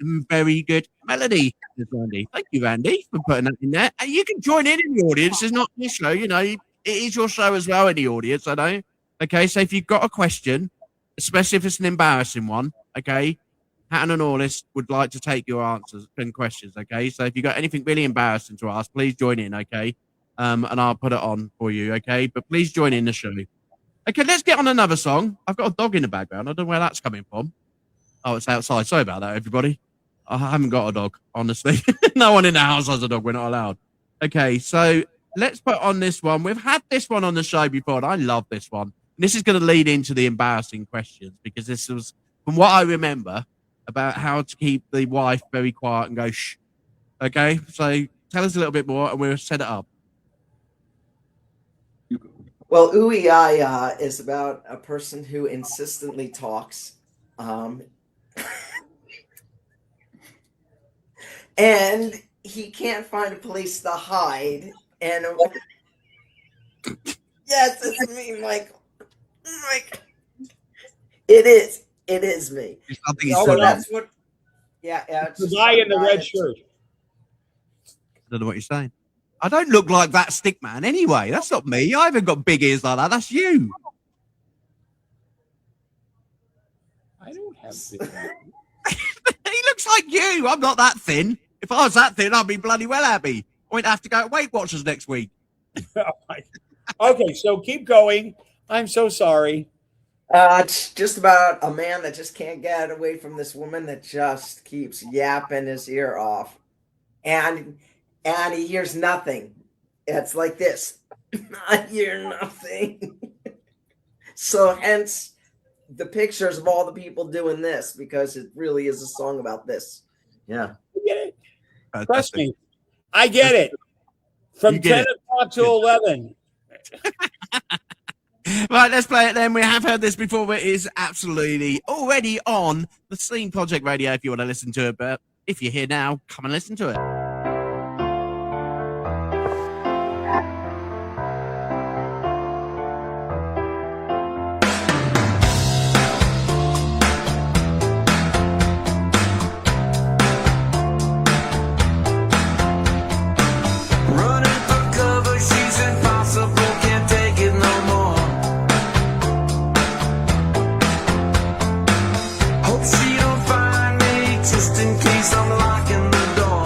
Very good melody, Randy. Thank you, Randy, for putting that in there. And you can join in the audience. It's not your show, you know. It is your show as well in the audience, I know. Okay, so if you've got a question, especially if it's an embarrassing one, okay, Hatten and Orliss would like to take your answers and questions, okay? So if you've got anything really embarrassing to ask, please join in, okay? And I'll put it on for you, okay? But please join in the show. Okay, let's get on another song. I've got a dog in the background. I don't know where that's coming from. Oh, it's outside. Sorry about that, everybody. I haven't got a dog, honestly. No one in the house has a dog. We're not allowed. Okay, so let's put on this one. We've had this one on the show before, and I love this one. This is going to lead into the embarrassing questions because this was, from what I remember, about how to keep the wife very quiet and go shh. Okay, so tell us a little bit more, and we'll set it up. Well, Ooyaya is about a person who insistently talks. And he can't find a place to hide. And yes, it's me, Michael. It is me. So that's what. Yeah, it's the guy in the red shirt. I don't know what you're saying. I don't look like that stick man anyway. That's not me. I haven't got big ears like that. That's you. I don't have big ears. He looks like you. I'm not that thin. If I was that thin, I'd be bloody well happy. I wouldn't have to go to Weight Watchers next week. Okay, so keep going. I'm so sorry. It's just about a man that just can't get away from this woman that just keeps yapping his ear off. And he hears nothing. It's like this. I hear nothing. So hence the pictures of all the people doing this, because it really is a song about this. Yeah. I get it. Trust me. I get it. From 10 o'clock to 11. Right, let's play it then. We have heard this before, but it is absolutely already on the Scene Project Radio if you want to listen to it. But if you're here now, come and listen to it. Hope she don't find me just in case I'm locking the door.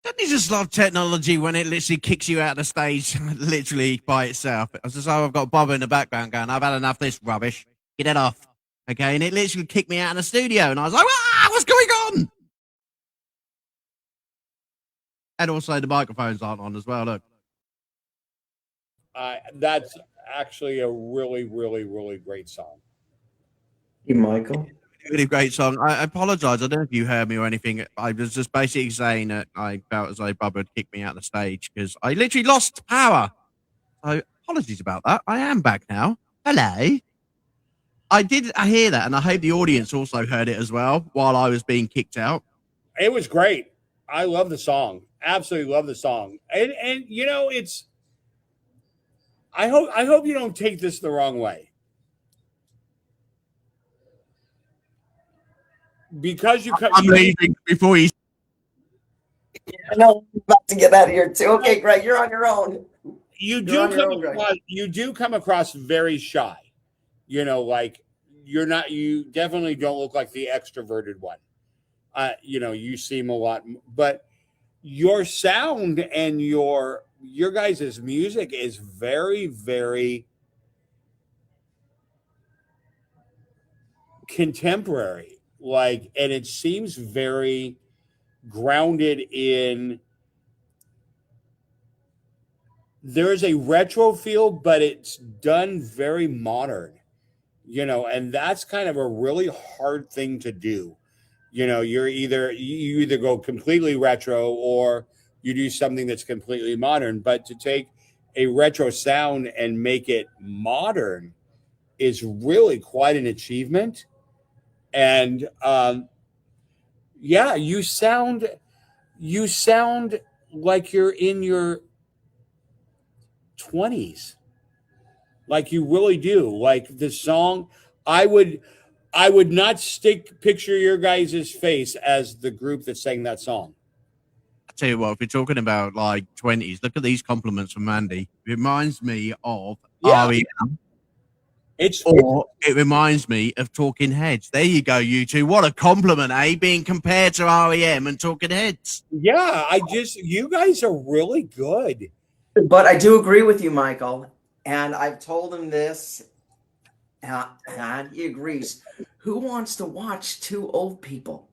Don't you just love technology when it literally kicks you out of the stage, literally by itself? I was just, oh, I've got Bob in the background going, I've had enough of this rubbish. Get it off. Okay, and it literally kicked me out of the studio, and I was like, what's going on? And also the microphones aren't on as well, look. That's actually a really, really, really great song. Hey, Michael. Really great song. I apologize. I don't know if you heard me or anything. I was just basically saying that I felt as though Bubba had kicked me out of the stage because I literally lost power. So apologies about that. I am back now. Hello. I hear that, and I hope the audience also heard it as well while I was being kicked out. It was great. I love the song. Absolutely love the song. And you know, it's I hope you don't take this the wrong way. Because you I'm leaving before you. I know I'm about to get out of here too. Okay, Greg, you're on your own. You do come across very shy. You know, like you definitely don't look like the extroverted one. You know, you seem a lot, but your sound and your guys' music is very, very contemporary. Like, and it seems very grounded in. There's a retro feel, but it's done very modern. You know, and that's kind of a really hard thing to do. You know, you either go completely retro or you do something that's completely modern. But to take a retro sound and make it modern is really quite an achievement. And yeah, you sound like you're in your 20s. Like you really do. Like the song, I would not picture your guys' face as the group that sang that song. I tell you what, if you're talking about like 20s, look at these compliments from Mandy. It reminds me of REM. It reminds me of Talking Heads. There you go, you two. What a compliment, eh? Being compared to REM and Talking Heads. Yeah, you guys are really good. But I do agree with you, Michael. And I've told him this, and he agrees. Who wants to watch two old people?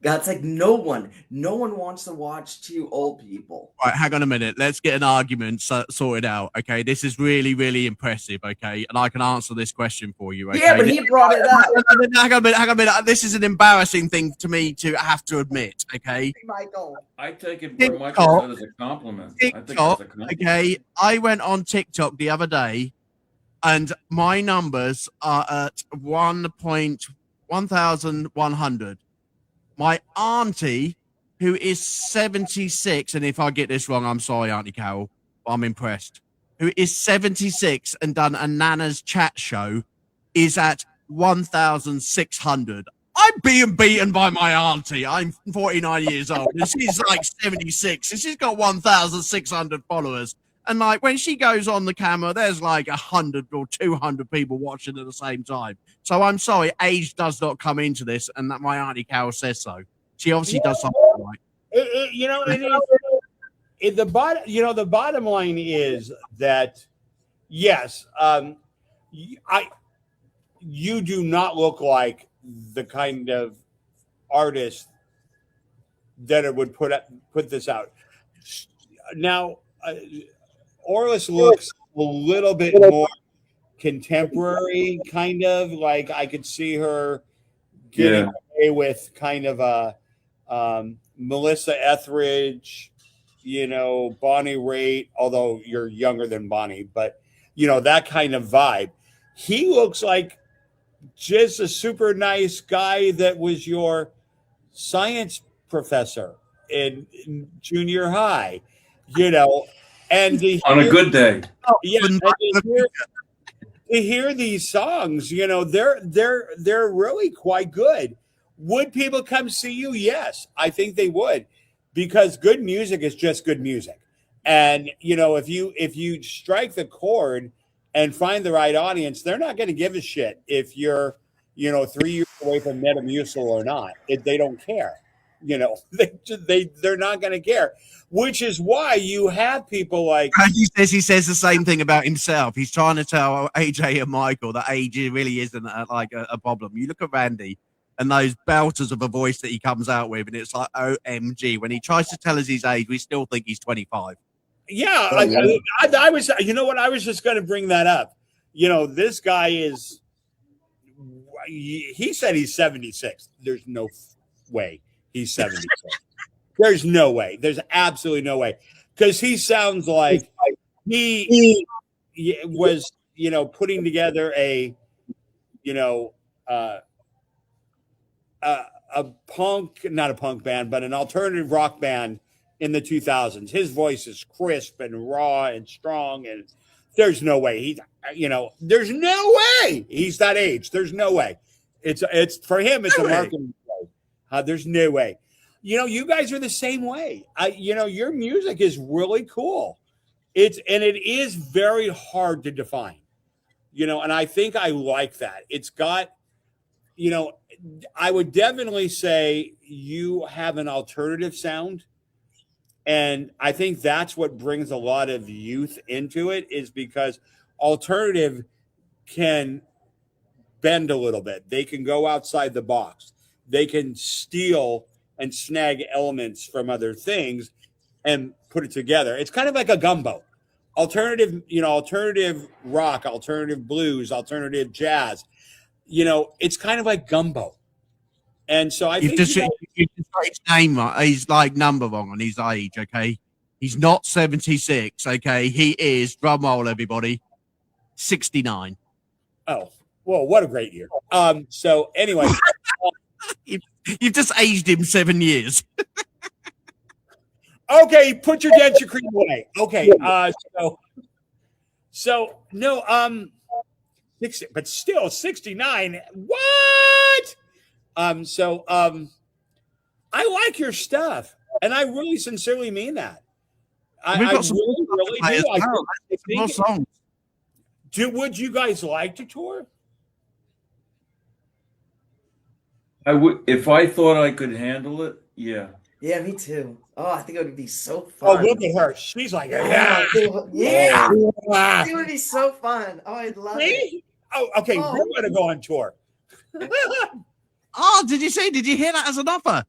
That's like no one wants to watch two old people. Right, hang on a minute. Let's get an argument sorted out. Okay, this is really, really impressive. Okay, and I can answer this question for you. Okay? Yeah, but he brought it up. Hang on a minute. This is an embarrassing thing to me to have to admit. Okay, Michael. I take it what Michael said as a compliment. TikTok, okay, I went on TikTok the other day, and my numbers are at 1,100. My auntie, who is 76, and if I get this wrong, I'm sorry, Auntie Carol, but I'm impressed, who is 76 and done a Nana's chat show, is at 1,600. I'm being beaten by my auntie. I'm 49 years old, and she's like 76, and she's got 1,600 followers. And like when she goes on the camera, there's like 100 or 200 people watching at the same time. So I'm sorry, age does not come into this, and that my auntie Carol says so. She obviously does something right. The bottom line is that yes, you do not look like the kind of artist that it would put this out. Now, Orliss looks a little bit more contemporary, kind of like I could see her getting away with kind of a Melissa Etheridge, Bonnie Raitt, although you're younger than Bonnie, but that kind of vibe. He looks like just a super nice guy that was your science professor in junior high, and on a good day. To hear these songs, they're really quite good. Would people come see you? Yes, I think they would, because good music is just good music. And if you strike the chord and find the right audience, they're not going to give a shit if you're 3 years away from Metamucil or not. They don't care. they're not going to care, which is why you have people like he says the same thing about himself. He's trying to tell AJ and Michael that age really isn't a problem. You look at Randy and those belters of a voice that he comes out with, and it's like OMG. When he tries to tell us his age, we still think he's 25. Yeah, I was. You know what? I was just going to bring that up. This guy is. He said he's 76. There's no way he's 76. There's no way. There's absolutely no way, because he sounds like he was, putting together a punk, not a punk band, but an alternative rock band in the 2000s. His voice is crisp and raw and strong, and there's no way there's no way he's that age. There's no way. It's for him. It's a marketing play. There's no way. You guys are the same way. Your music is really cool. It is very hard to define. And I think I like that. It's got, I would definitely say you have an alternative sound. And I think that's what brings a lot of youth into it, is because alternative can bend a little bit. They can go outside the box. They can steal and snag elements from other things and put it together. It's kind of like a gumbo. Alternative, alternative rock, alternative blues, alternative jazz. It's kind of like gumbo. And so I think you've just got his name right. He's like number wrong on his age. Okay, he's not 76. Okay, he is, drum roll everybody, 69. Oh, well, what a great year. So anyway, you've just aged him 7 years. Okay, put your denture cream away. Okay, so no, 60, but still 69. What? I like your stuff, and I really sincerely mean that. I really do. More songs. Would you guys like to tour? I would, if I thought I could handle it. Yeah. Yeah, me too. Oh, I think it would be so fun. Oh, look at her. She's like, yeah. It would be so fun. Oh, I'd love it. Oh, okay. We're going to go on tour. Oh, did you hear that as an offer?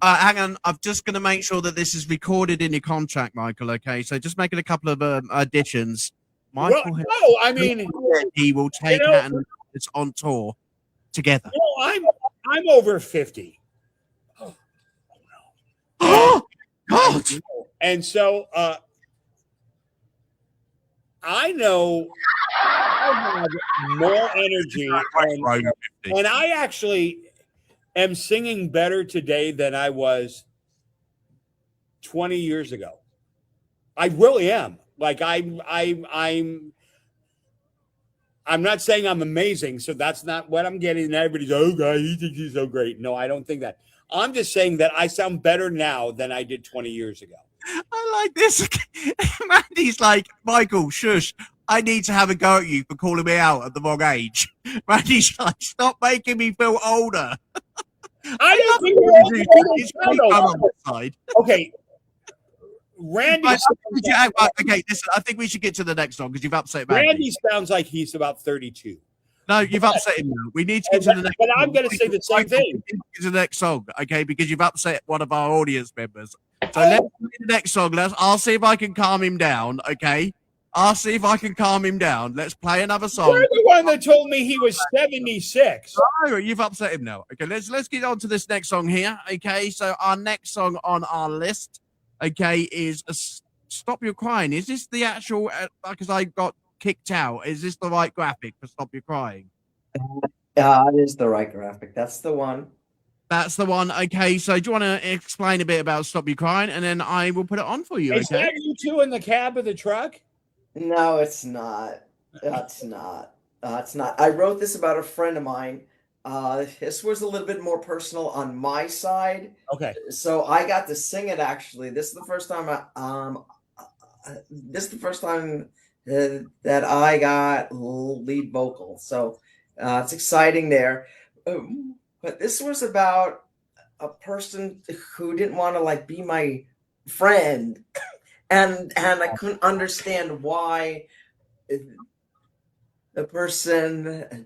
Hang on, I'm just going to make sure that this is recorded in your contract, Michael. Okay, so just making a couple of additions. Michael, he will take Hat and Anolis on tour together. I'm over 50. Oh God! And so I know I have more energy, and I actually am singing better today than I was 20 years ago. I really am. Like I'm not saying I'm amazing, so that's not what I'm getting. Everybody's, oh God, he thinks he's so great. No, I don't think that. I'm just saying that I sound better now than I did 20 years ago. I like this. Randy's like, Michael, shush. I need to have a go at you for calling me out at the wrong age. Randy's like, stop making me feel older. I don't think you're older. Okay. Randy. Okay, listen, I think we should get to the next song because you've upset Randy. Randy sounds like he's about 32. No, you've upset him now. We need to get to the next song. But I'm going to say the same thing. Get to the next song, okay, because you've upset one of our audience members. So let's do the next song. I'll see if I can calm him down, okay? I'll see if I can calm him down. Let's play another song. You're the one that told me he was 76. Oh, you've upset him now. Okay, let's get on to this next song here, okay? So our next song on our list, okay, is Stop Your Crying. Is this the actual, because I got kicked out, is this the right graphic for Stop Your Crying? It is the right graphic. That's the one. That's the one. Okay, so do you want to explain a bit about Stop Your Crying, and then I will put it on for you, Is that you two in the cab of the truck? No, it's not. It's not. It's not. I wrote this about a friend of mine. This was a little bit more personal on my side. Okay. So I got to sing it actually. This is the first time that I got lead vocal. So it's exciting there. But this was about a person who didn't want to like be my friend, and I couldn't understand why the person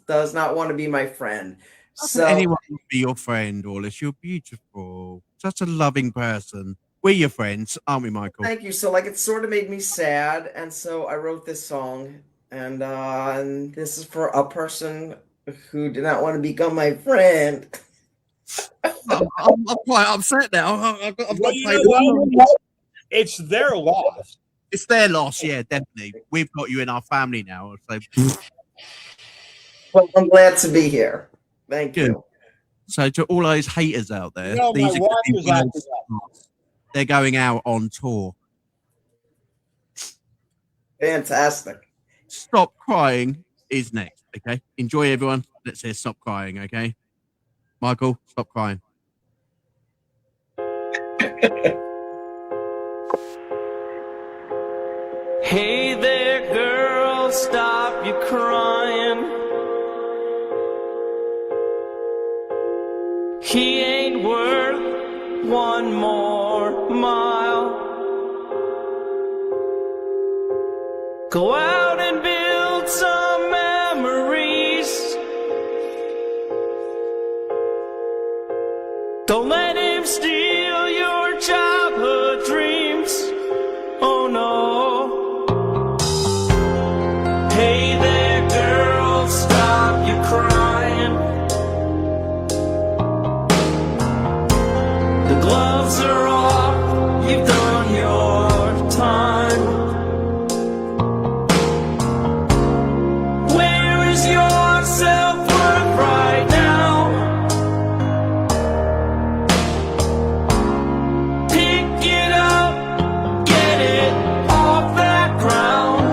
does not want to be my friend. So anyone will be your friend, Orliss. You're beautiful. Such a loving person. We're your friends, aren't we, Michael? thank you. So like it sort of made me sad, and so I wrote this song, and this is for a person who did not want to become my friend. I'm quite upset now. I've got Well, to you play know the what? It's their loss. It's their loss, yeah, definitely. We've got you in our family now, so Well, I'm glad to be here. Thank Good. you. So to all those haters out there, No, my these are watch gonna be is acting world up. stars. They're going out on tour. Fantastic. Stop Crying is next, okay? Enjoy, everyone. Let's hear Stop Crying, okay? Michael, stop crying. Hey there, girl, stop your crying. He ain't worth one more mile. Go out and build some memories. Don't let him steal your childhood dreams. Oh no. Hey there, girl, stop your crying. The gloves are off, you've done your time. Where is your self-worth right now? Pick it up, get it off that ground.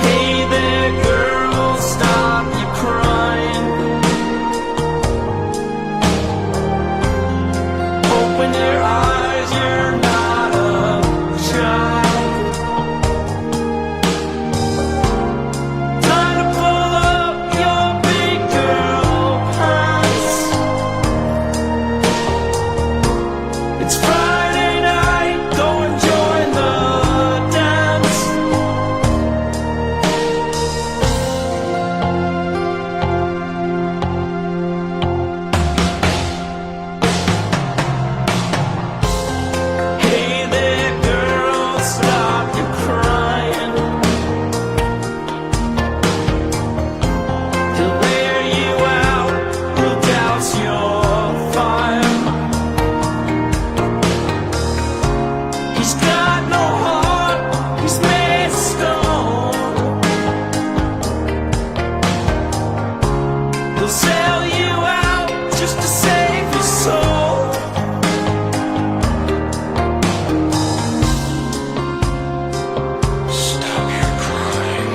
Hey there, girl, stop your crying. Open your eyes, you're not a child. Time to pull up your big girl pants. It's Friday night, go and join the dance. Hey there, girl, stop your crying. He'll wear you out, he'll douse your fire. He's got no heart, he's made of stone. He'll sell you out just to save your soul. Stop your crying.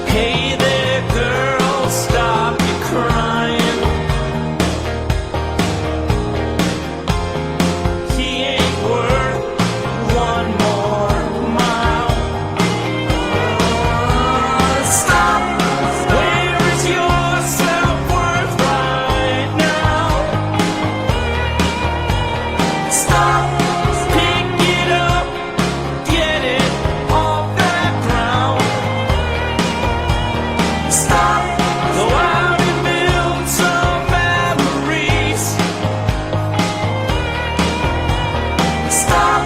Hey there, girl, stop your crying. He ain't worth one more mile. Stop. Where is your self-worth right now? Stop. Pick it up, get it off that ground. Stop. Go out and build some memories. Stop.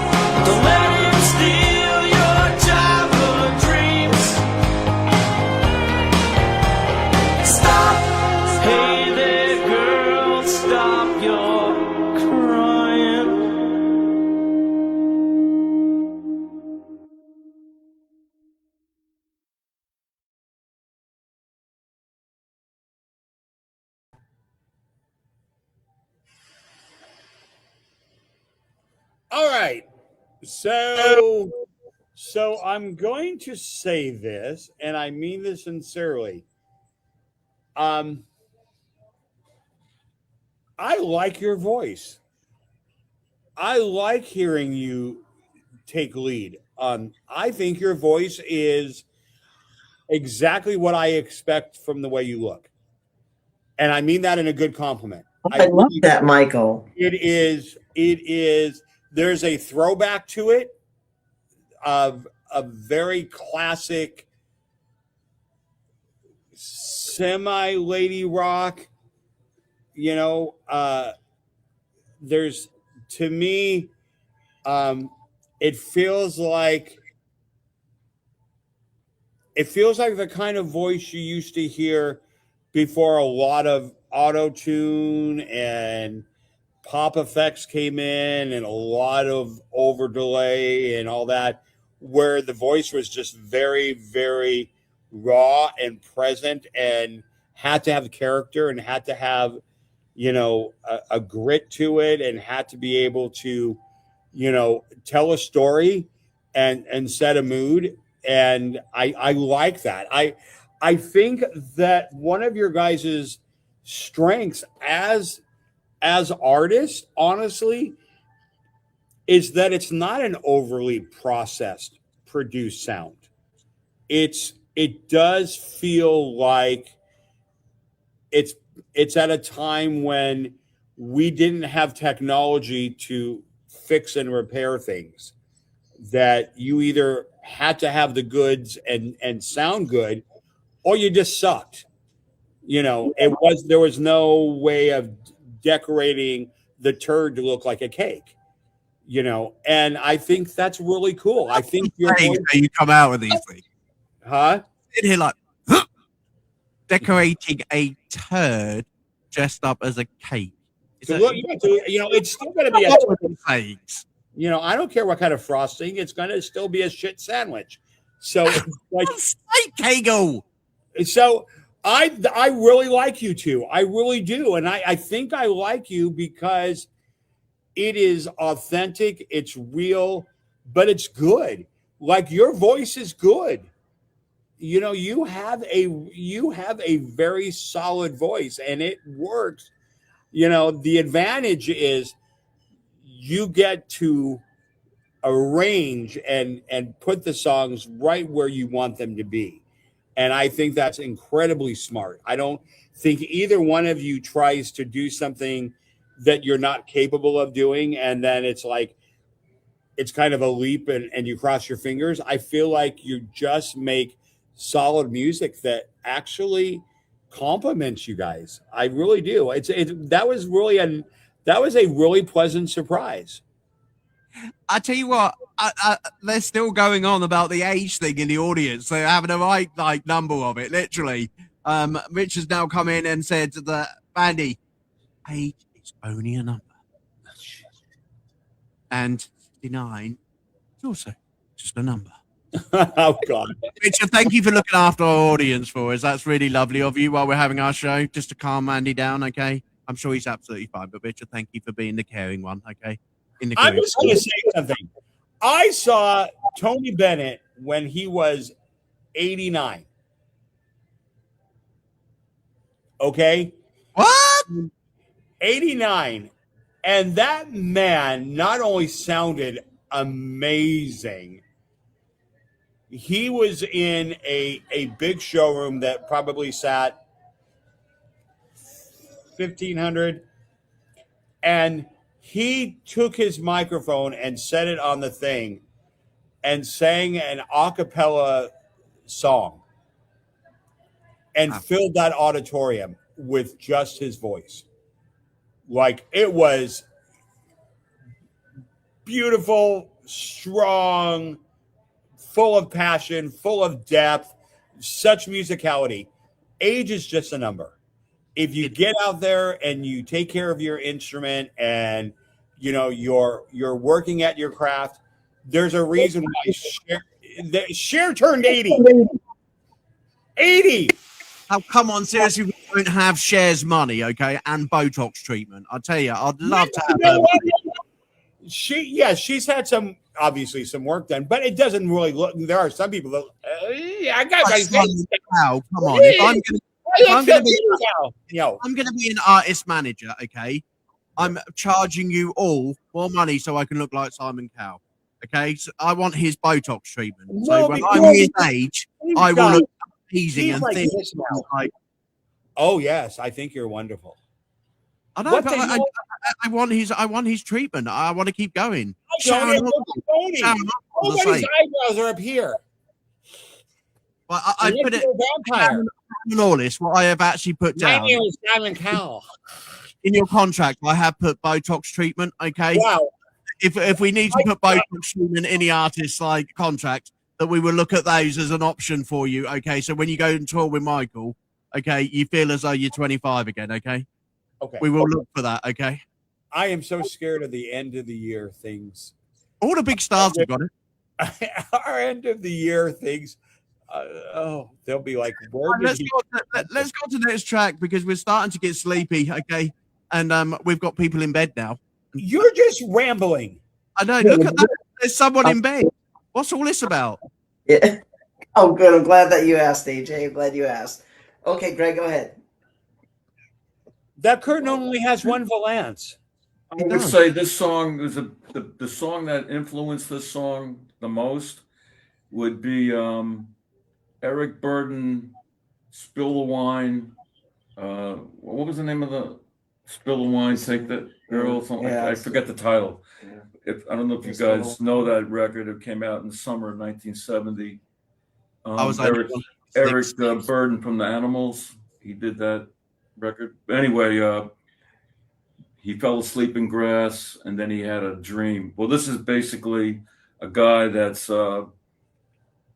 Don't let him steal your childhood dreams. Stop. Hey there, girl, stop your crying. All right. So I'm going to say this, and I mean this sincerely. I like your voice. I like hearing you take lead. I think your voice is exactly what I expect from the way you look. And I mean that in a good compliment. I love that, Michael. It is, there's a throwback to it of a very classic semi lady rock, you know, there's, to me, it feels like the kind of voice you used to hear before a lot of auto tune and pop effects came in and a lot of over delay and all that, where the voice was just very, very raw and present and had to have character and had to have, you know, a grit to it and had to be able to, you know, tell a story and set a mood. And I like that. I think that one of your guys's strengths as artists, honestly, is that it's not an overly processed, produced sound. It does feel like it's at a time when we didn't have technology to fix and repair things, that you either had to have the goods and sound good, or you just sucked. You know, there was no way of decorating the turd to look like a cake, you know, and I think that's really cool. I think you come out with these things, in here like decorating a turd dressed up as a cake. You know, it's still going to be a, you know, I don't care what kind of frosting, it's going to still be a shit sandwich. So like Cagle. So I really like you two. I really do. And I think I like you because it is authentic, it's real, but it's good. Like your voice is good. You know, you have a very solid voice and it works. You know, the advantage is you get to arrange and put the songs right where you want them to be. And I think that's incredibly smart. I don't think either one of you tries to do something that you're not capable of doing. And then it's like, it's kind of a leap and you cross your fingers. I feel like you just make solid music that actually compliments you guys. I really do. That was a really pleasant surprise. I tell you what, they're still going on about the age thing in the audience. They're having a right number of it, literally. Rich has now come in and said that, Bandy, age is only a number. And 69 is also just a number. Oh, God. Richard, thank you for looking after our audience for us. That's really lovely of you while we're having our show, just to calm Andy down, okay? I'm sure he's absolutely fine, but Richard, thank you for being the caring one, okay? I'm just going to say something. I saw Tony Bennett when he was 89. Okay? What? 89. And that man not only sounded amazing, he was in a big showroom that probably sat 1,500, and he took his microphone and set it on the thing and sang an a cappella song and filled that auditorium with just his voice. Like, it was beautiful, strong, full of passion, full of depth, such musicality. Age is just a number. If you get out there and you take care of your instrument and, you know, you're working at your craft, there's a reason why Cher turned 80. 80. Oh, come on, seriously, we don't have Cher's money, okay, and Botox treatment. I tell you, I'd love to have her money. she's had obviously some work done, but it doesn't really look. There are some people that I got my face. Come on, if I'm going to be an artist manager, okay, I'm charging you all more money so I can look like Simon Cowell. Okay, so I want his Botox treatment. So when I'm his age, I will look amazing and like thin. Oh yes, I think you're wonderful. I know, but I want his treatment. I want to keep going. Nobody's eyebrows are up here. Well, I put it Hatten and Orliss. What I have actually put down. My name is Simon Cowell. In your contract, I have put Botox treatment. Okay. Wow. If we need to put Botox treatment in the artist's like contract, that we will look at those as an option for you. Okay. So when you go and tour with Michael, okay, you feel as though you're 25 again. Okay. Okay. We will look for that. Okay. I am so scared of the end of the year things. All the big stars have got it. Our end of the year things. They'll be like, let's go to the next track because we're starting to get sleepy. Okay. And we've got people in bed now. You're just rambling. I know. Look at that. There's someone in bed. What's all this about? Yeah. Oh, good. I'm glad that you asked, AJ. I'm glad you asked. Okay, Greg, go ahead. That curtain only has one valance. I would say this song is the song that influenced this song the most would be Eric Burden, Spill the Wine. What was the name of the Spill the Wine, Take That Girl? Something like that. I forget the title. I don't know if you guys know that record. It came out in the summer of 1970. I was Eric Burden from the Animals. He did that record. Anyway, he fell asleep in grass and then he had a dream. Well, this is basically a guy that's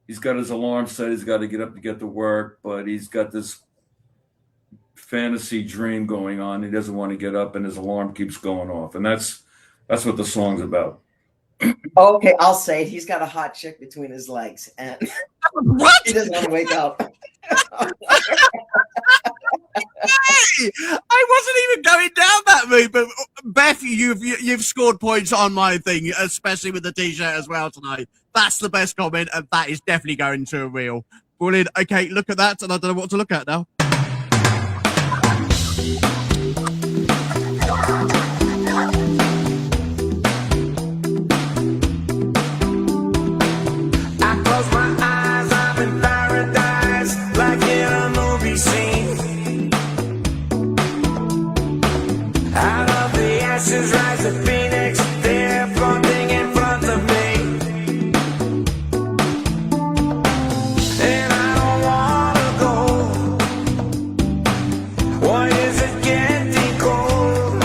he's got his alarm set. He's got to get up to get to work, but he's got this fantasy dream going on. He doesn't want to get up and his alarm keeps going off. And that's what the song's about. Okay, I'll say it. He's got a hot chick between his legs and What? he doesn't want to wake up. Hey, I wasn't even going down that route, but Beth, you've scored points on my thing, especially with the t-shirt as well tonight. That's the best comment, and that is definitely going to a reel. Brilliant. Okay, look at that, and I don't know what to look at now. I close my eyes, I'm in paradise, like in a movie scene. Out of the ashes rise the phoenix, they're floating in front of me. And I don't wanna go. Why is it getting cold?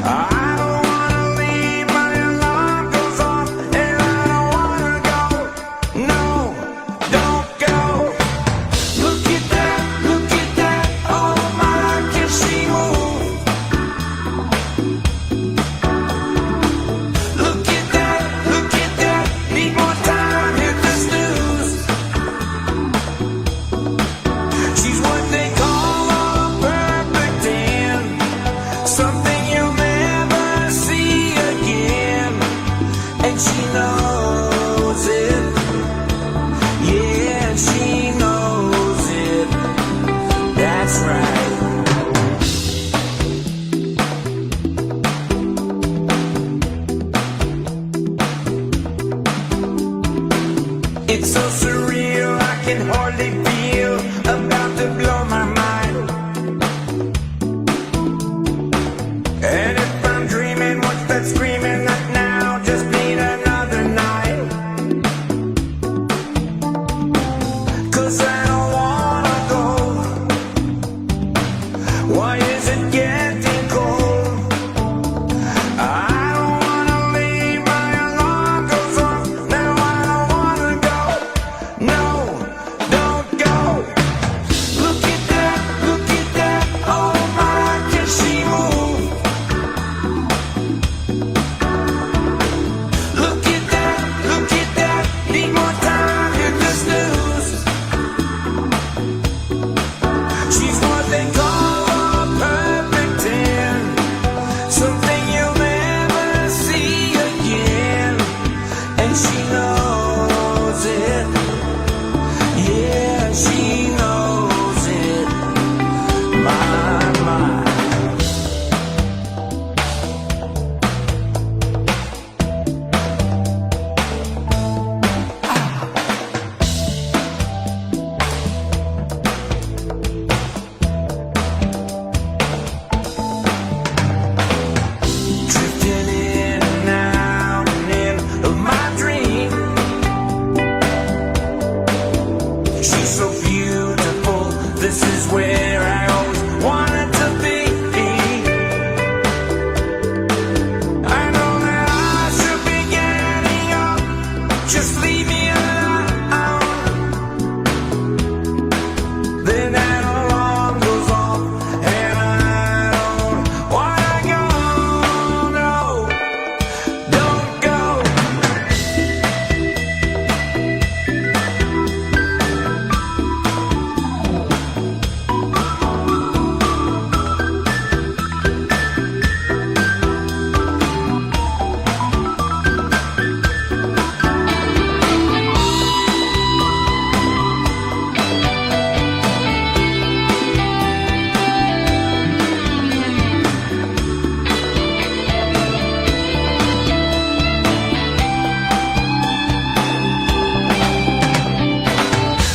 I don't wanna leave, my alarm goes off, and I don't wanna go. No, don't go. Look at that is where I always wanted to be. I know that I should be getting up. Just leave me alone. Then that alarm goes off, and I don't wanna go. No, don't go.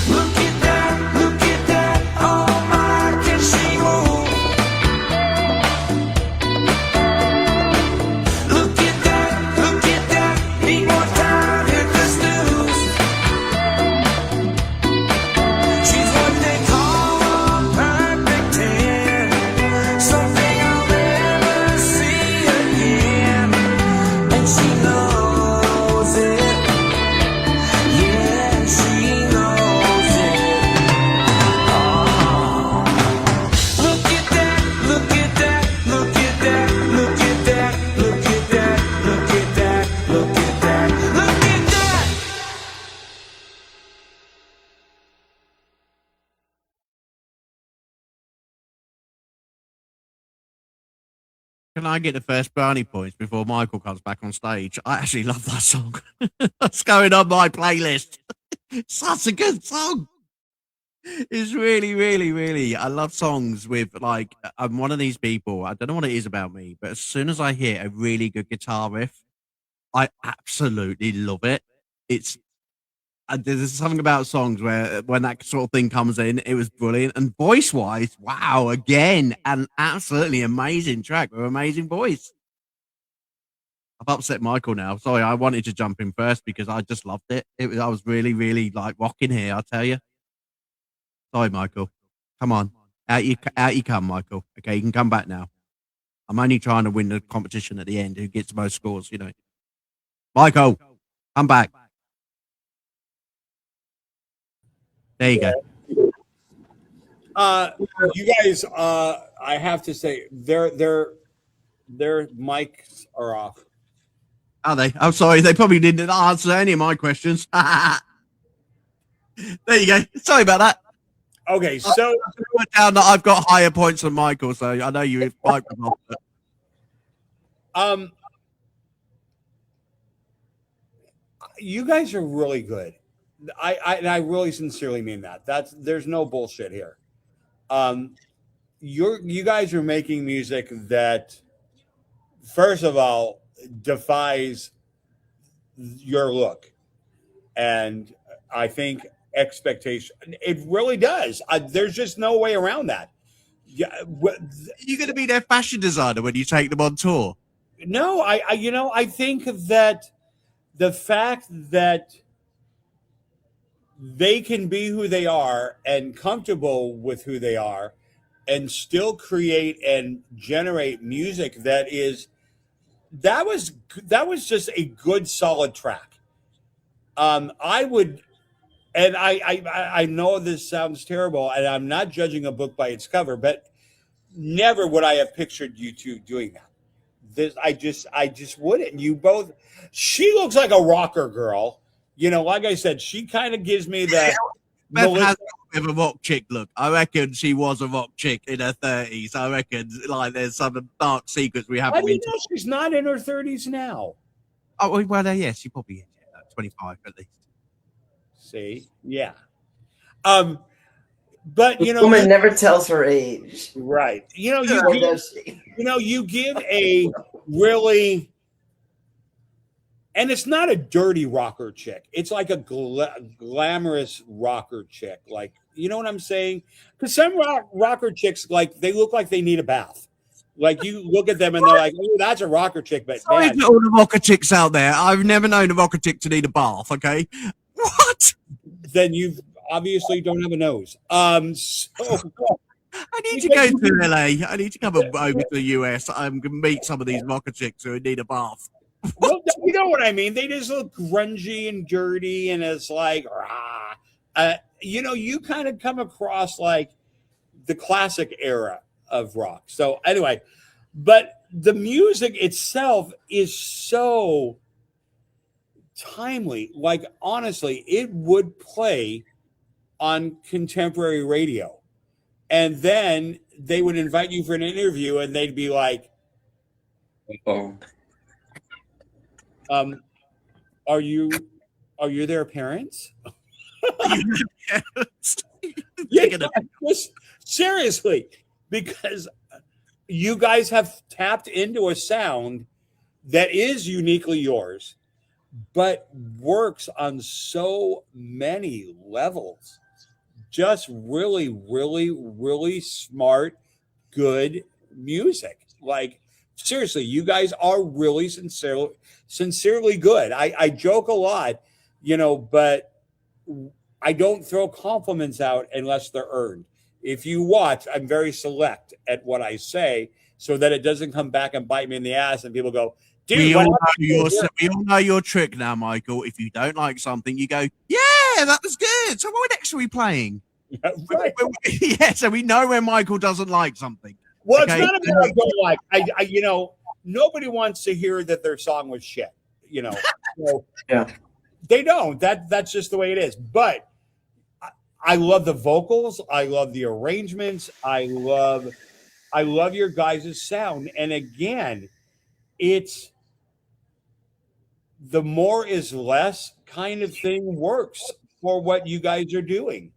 Look at that, oh my, can she move? Look at that, need more time, hit the snooze. She's what they call a perfect 10, something I'll never see again, and she knows it. Yeah, she knows it. Look at that, look at that, look at that, look at that, look at that, look at that, look at that, look at that. Can I get the first brownie points before Michael comes back on stage? I actually love that song. That's going on my playlist. Such a good song. It's really, really, really. I love songs with like. I'm one of these people. I don't know what it is about me, but as soon as I hear a really good guitar riff, I absolutely love it. It's there's something about songs where when that sort of thing comes in, it was brilliant. And voice wise, wow, again, an absolutely amazing track with amazing voice. I've upset Michael now. Sorry, I wanted to jump in first because I just loved it. I was really, really like rocking here. I tell you. Sorry, Michael. Come on, out you come, Michael. Okay, you can come back now. I'm only trying to win the competition at the end. Who gets the most scores? You know, Michael, come back. There you go. You guys, I have to say, their mics are off. Are they? I'm sorry, they probably didn't answer any of my questions. There you go. Sorry about that. Okay, so I went down that I've got higher points than Michael, so I know you. You guys are really good. I really sincerely mean that. There's no bullshit here. You guys are making music that, first of all, defies your look, and I think expectation. It really does. There's just no way around that. Yeah, You're going to be their fashion designer when you take them on tour. No, I think that the fact that they can be who they are and comfortable with who they are and still create and generate music that was just a good solid track. I would, and I know this sounds terrible, and I'm not judging a book by its cover, but never would I have pictured you two doing that. I just wouldn't. You both. She looks like a rocker girl. You know, like I said, she kind of gives me that. Beth has a bit of a rock chick look. I reckon she was a rock chick in her 30s. I reckon like there's some dark secrets we haven't. How do you know she's not in her 30s now? Oh well, yeah, she probably is. Yeah, 25 at least. See, yeah. But the woman never tells her age, right? You give a really, and it's not a dirty rocker chick. It's like a glamorous rocker chick. Like, you know what I'm saying? Because some rocker chicks, like, they look like they need a bath. Like, you look at them and they're like, "Oh, that's a rocker chick." But sorry to all the rocker chicks out there. I've never known a rocker chick to need a bath. Okay, what? Then obviously don't have a nose. So I need to go to LA. I need to come over to the US. I'm gonna meet some of these rocker chicks who need a bath. well, you know what I mean. They just look grungy and dirty, and it's like, rah. You kind of come across like the classic era of rock. So anyway, but the music itself is so timely. Like, honestly, it would play on contemporary radio. And then they would invite you for an interview and they'd be like, Oh, are you their parents? Yeah, seriously, because you guys have tapped into a sound that is uniquely yours, but works on so many levels. Just really, really, really smart, good music. Like, seriously, you guys are really sincerely good. I joke a lot, but I don't throw compliments out unless they're earned. If you watch, I'm very select at what I say so that it doesn't come back and bite me in the ass and people go, dude, we all know your trick now, Michael. If you don't like something, you go, yeah, that was good. So what next are we playing? Yeah, right. Yeah, so we know when Michael doesn't like something. Well, Okay. it's not about I don't like. Nobody wants to hear that their song was shit. So Yeah. they don't. That's just the way it is. But I love the vocals. I love the arrangements. I love your guys' sound. And again, it's the more is less kind of thing works for what you guys are doing.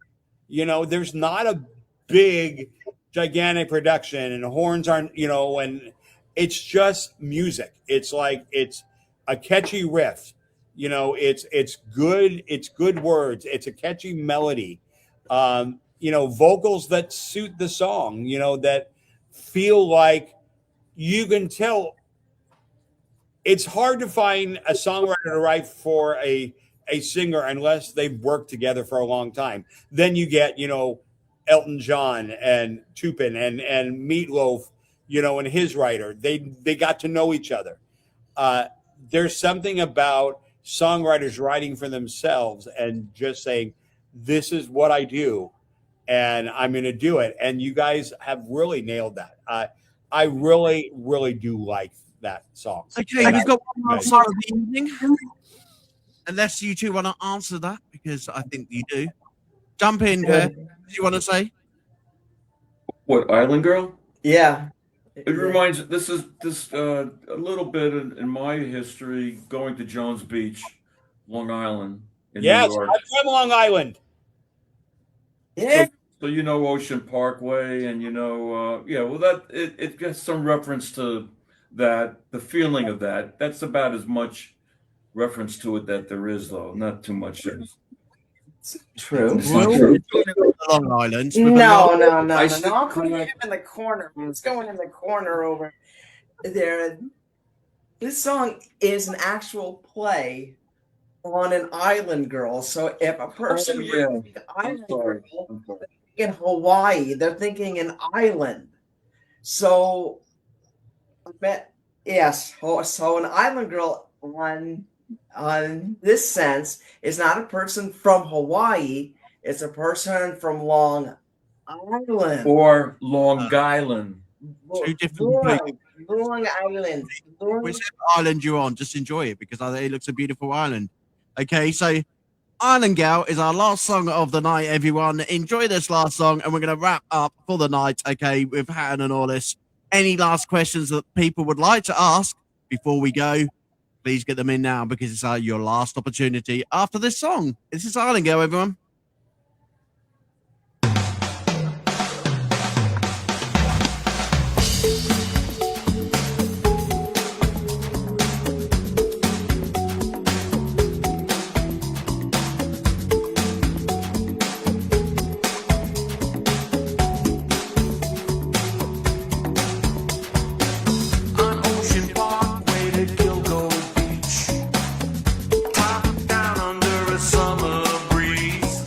There's not a big, gigantic production and horns aren't, and it's just music. It's like, it's a catchy riff. It's good words. It's a catchy melody. Vocals that suit the song, that feel like you can tell. It's hard to find a songwriter to write for a singer unless they've worked together for a long time. Then you get, Elton John and Tupin and Meatloaf, and his writer. They got to know each other. There's something about songwriters writing for themselves and just saying, this is what I do and I'm going to do it. And you guys have really nailed that. I really, really do like that song. Okay, you've got one more song of the evening. Unless you two want to answer that, because I think you do. Jump in, Claire. What do you want to say? what, Island Girl? Yeah. It reminds this a little bit in my history going to Jones Beach, Long Island, in New Yes, York. I'm from Long Island. Yeah. So Ocean Parkway, and that it gets some reference to that, the feeling of that. That's about as much reference to it that there is, though. Not too much. True. Long Island. No. I'm correct. putting him in the corner. It's going in the corner over there. This song is an actual play on an island girl. So if a person yeah. were to think island sorry. girl in Hawaii, they're thinking an island. So, yes. So an island girl on this sense is not a person from Hawaii. It's a person from Long Island. Or Long Island. Two different places. Long Island. Whichever island you're on, just enjoy it because it looks a beautiful island. Okay, so Island Gal is our last song of the night, everyone. Enjoy this last song, and we're going to wrap up for the night, okay, with Hatten and Orliss. Any last questions that people would like to ask before we go, please get them in now because it's your last opportunity after this song. This is Island Gal, everyone. On Ocean Parkway to Cagle Beach, top down under a summer breeze.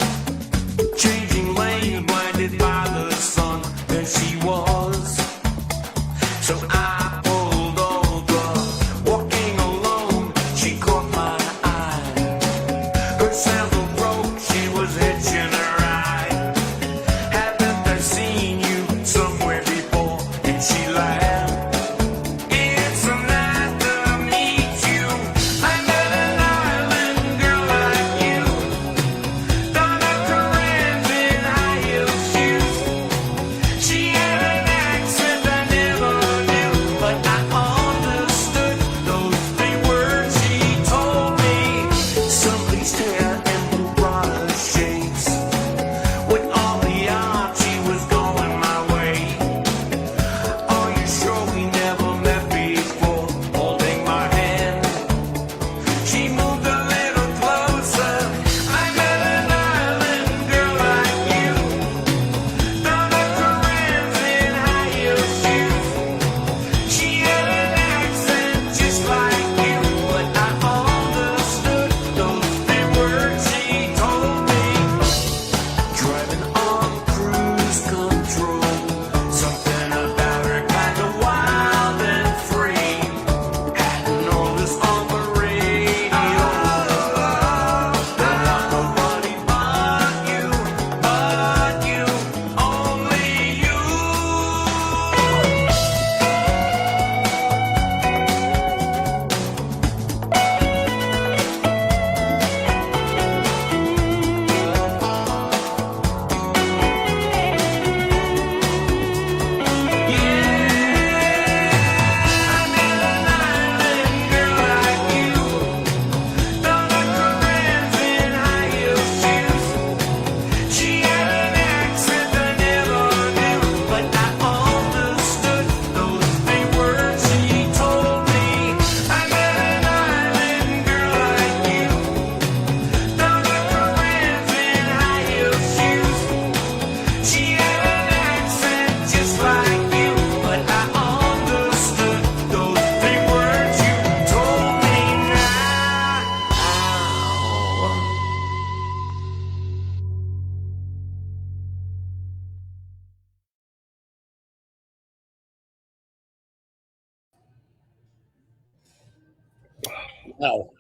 Wow.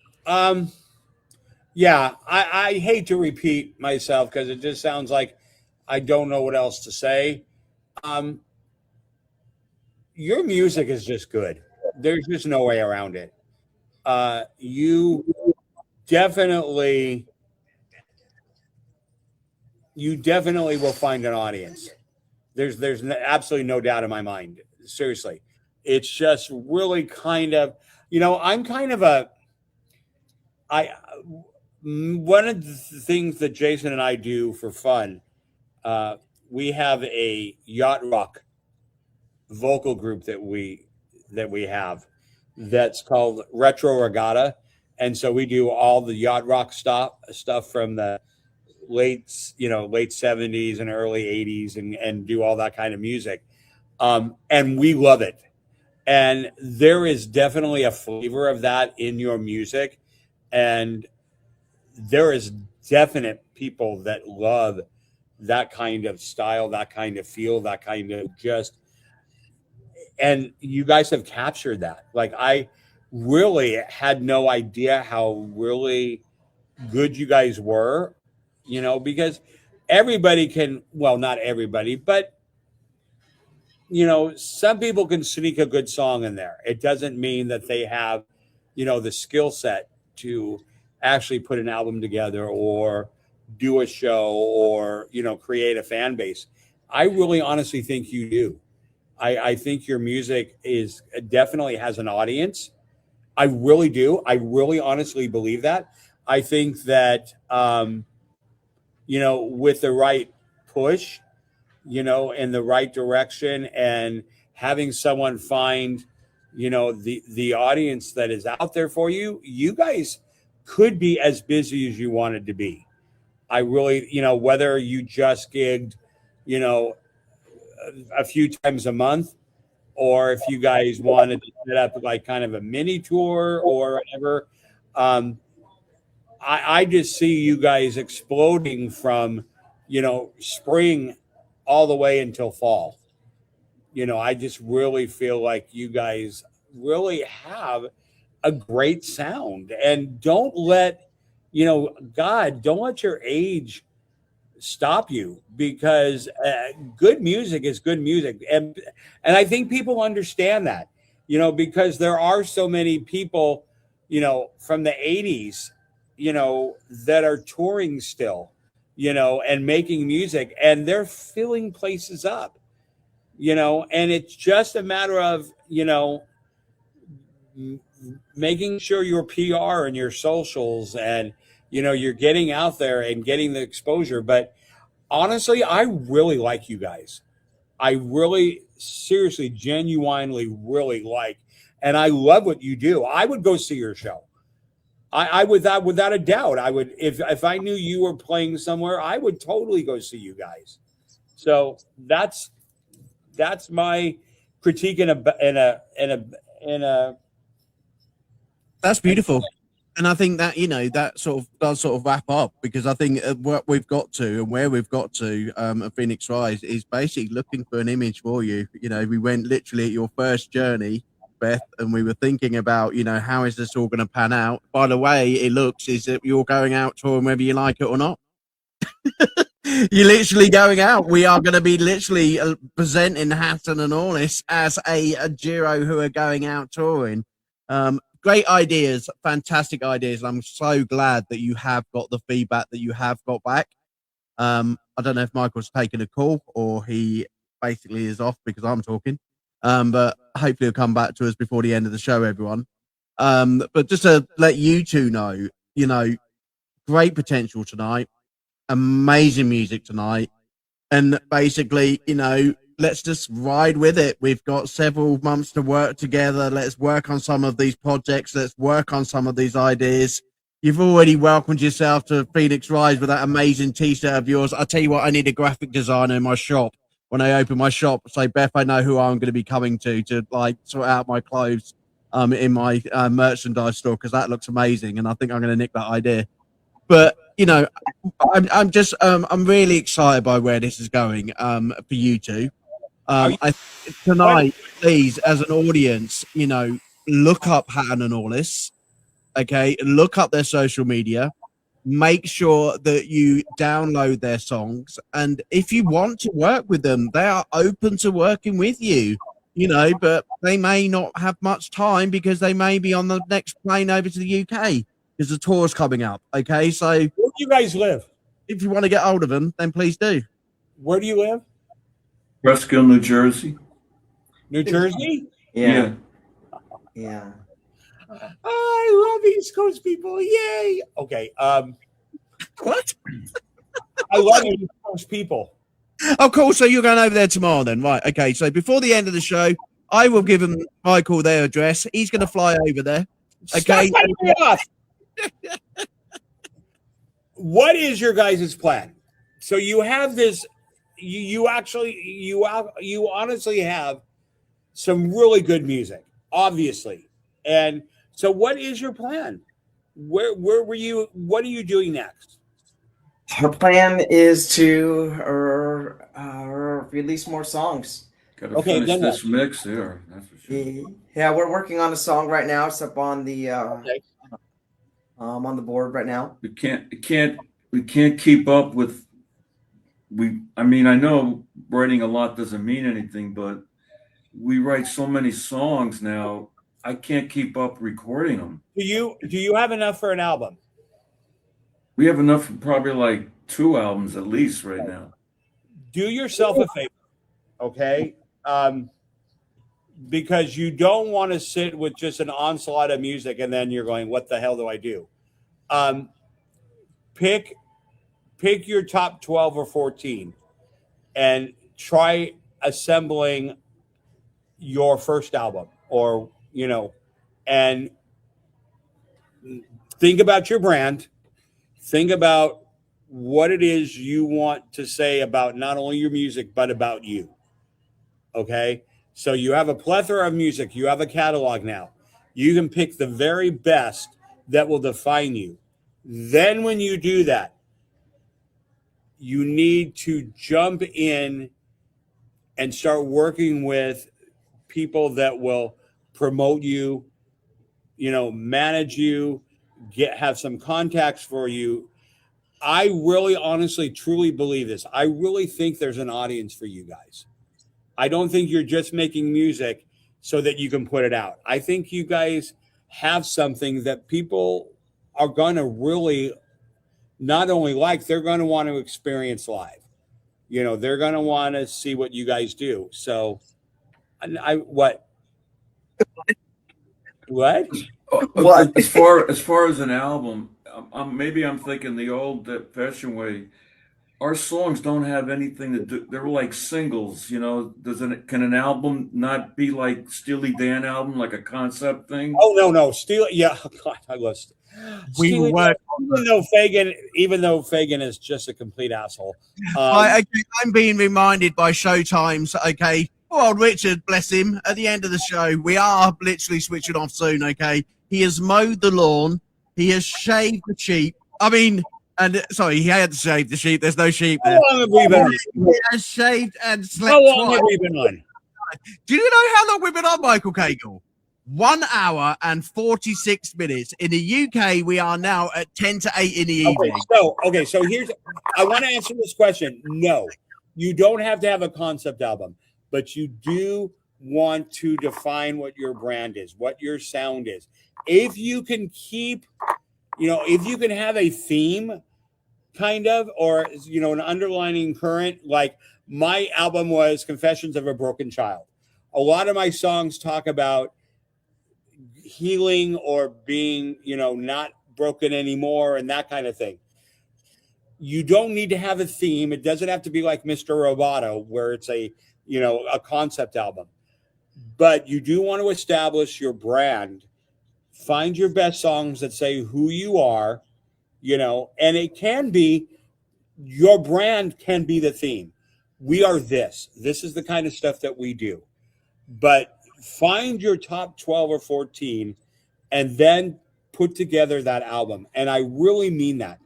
Yeah, I hate to repeat myself because it just sounds like I don't know what else to say. Um, your music is just good. There's just no way around it. You definitely, you definitely will find an audience. Absolutely no doubt in my mind. Seriously, it's just really kind of, I'm kind of I one of the things that Jason and I do for fun. Uh, we have a yacht rock vocal group that we have that's called Retro Regatta, and so we do all the yacht rock stuff from the late 70s and early 80s, and do all that kind of music, and we love it. And there is definitely a flavor of that in your music, and there is definite people that love that kind of style, that kind of feel, that kind of just, and you guys have captured that. Like, I really had no idea how really good you guys were, because everybody can, well, not everybody, but some people can sneak a good song in there. It doesn't mean that they have, the skill set to actually put an album together or do a show or, create a fan base. I really honestly think you do. I think your music is definitely has an audience. I really do. I really honestly believe that. I think that, with the right push, in the right direction, and having someone find, the audience that is out there for you, you guys could be as busy as you wanted to be. I really, whether you just gigged, you know, a few times a month, or if you guys wanted to set up like kind of a mini tour or whatever. Um, I just see you guys exploding from, spring all the way until fall. I just really feel like you guys really have a great sound. And don't let, God, don't let your age stop you, because good music is good music. And I think people understand that, because there are so many people, from the 80s, that are touring still, and making music, and they're filling places up, and it's just a matter of, making sure your PR and your socials, and, you're getting out there and getting the exposure. But honestly, I really like you guys. I really, seriously, genuinely really like, and I love what you do. I would go see your show. I would, without a doubt, I would, if I knew you were playing somewhere, I would totally go see you guys. So that's my critique in a. That's beautiful. And I think that, that sort of does sort of wrap up, because I think what we've got to and where we've got to at Phoenix Rise is basically looking for an image for you. We went literally at your first journey, Beth, and we were thinking about, how is this all going to pan out? By the way, it looks is that you're going out touring whether you like it or not. You're literally going out. We are going to be literally presenting Hatten and Orliss as a duo who are going out touring. Great ideas, fantastic ideas. I'm so glad that you have got the feedback that you have got back. I don't know if Michael's taken a call or he basically is off because I'm talking. But hopefully he'll come back to us before the end of the show, everyone. But just to let you two know, great potential tonight, amazing music tonight. And basically, let's just ride with it. We've got several months to work together. Let's work on some of these projects. Let's work on some of these ideas. You've already welcomed yourself to Phoenix Rise with that amazing t-shirt of yours. I'll tell you what, I need a graphic designer in my shop. When I open my shop, say, Beth, I know who I'm going to be coming to like sort out my clothes in my merchandise store, because that looks amazing. And I think I'm going to nick that idea. But, I'm just, I'm really excited by where this is going for you two. Tonight, please, as an audience, look up Hatten and Orliss. Okay, look up their social media. Make sure that you download their songs, and if you want to work with them, they are open to working with you. You know, but they may not have much time because they may be on the next plane over to the UK because the tour's coming up. Okay, so Where do you guys live? if you want to get hold of them, then please do. Where do you live? Prescott, New Jersey. New Jersey? Yeah. Yeah. I love East Coast people. Yay. Okay. What? I love East Coast people. Oh, cool. So you're going over there tomorrow then, right? Okay. So before the end of the show, I will give him Michael their address. He's going to fly over there. Okay. Stop cutting me off. What is your guys' plan? So you have this. You honestly have some really good music, obviously. And so, what is your plan? Where were you? What are you doing next? Our plan is to release more songs. Gotta Okay, finish then this mix here. That's for sure. Yeah, we're working on a song right now. It's up on the on the board right now. We can't keep up with. I mean, I know writing a lot doesn't mean anything, but we write so many songs now. I can't keep up recording them. Do you have enough for an album? We have enough for probably like 2 albums at least right now. Do yourself a favor, okay? Because you don't want to sit with just an onslaught of music and then you're going, what the hell do I do? Pick your top 12 or 14 and try assembling your first album, or and think about your brand. Think about what it is you want to say about not only your music, but about you. Okay. So you have a plethora of music. You have a catalog now. You can pick the very best that will define you. Then when you do that, you need to jump in and start working with people that will promote you, manage you, have some contacts for you. I really, honestly, truly believe this. I really think there's an audience for you guys. I don't think you're just making music so that you can put it out. I think you guys have something that people are going to really not only like, they're going to want to experience live. They're going to want to see what you guys do. So what? What? As far as an album, maybe I'm thinking the old fashioned way. Our songs don't have anything to do. They're like singles, Can an album not be like Steely Dan album, like a concept thing? Oh no, Steely. Yeah, God, I love. We work. Even though Fagan is just a complete asshole. I'm being reminded by Showtimes. Okay. Oh, old Richard, bless him. At the end of the show, we are literally switching off soon. Okay. He has mowed the lawn. He has shaved the sheep. Sorry, he had to shave the sheep. There's no sheep there. How long have we been on? He has shaved and slept. How long have we been on? Do you know how long we've been on, Michael Cagle? 1 hour and 46 minutes. In the UK, we are now at 10 to 8 in the evening. So I want to answer this question. No, you don't have to have a concept album, but you do want to define what your brand is, what your sound is. If you can keep, if you can have a theme kind of, or, an underlining current, like my album was Confessions of a Broken Child. A lot of my songs talk about healing or being, not broken anymore and that kind of thing. You don't need to have a theme. It doesn't have to be like Mr. Roboto, where it's a concept album. But you do want to establish your brand. Find your best songs that say who you are, and it can be, your brand can be the theme. We are this. This is the kind of stuff that we do. But find your top 12 or 14 and then put together that album. And I really mean that.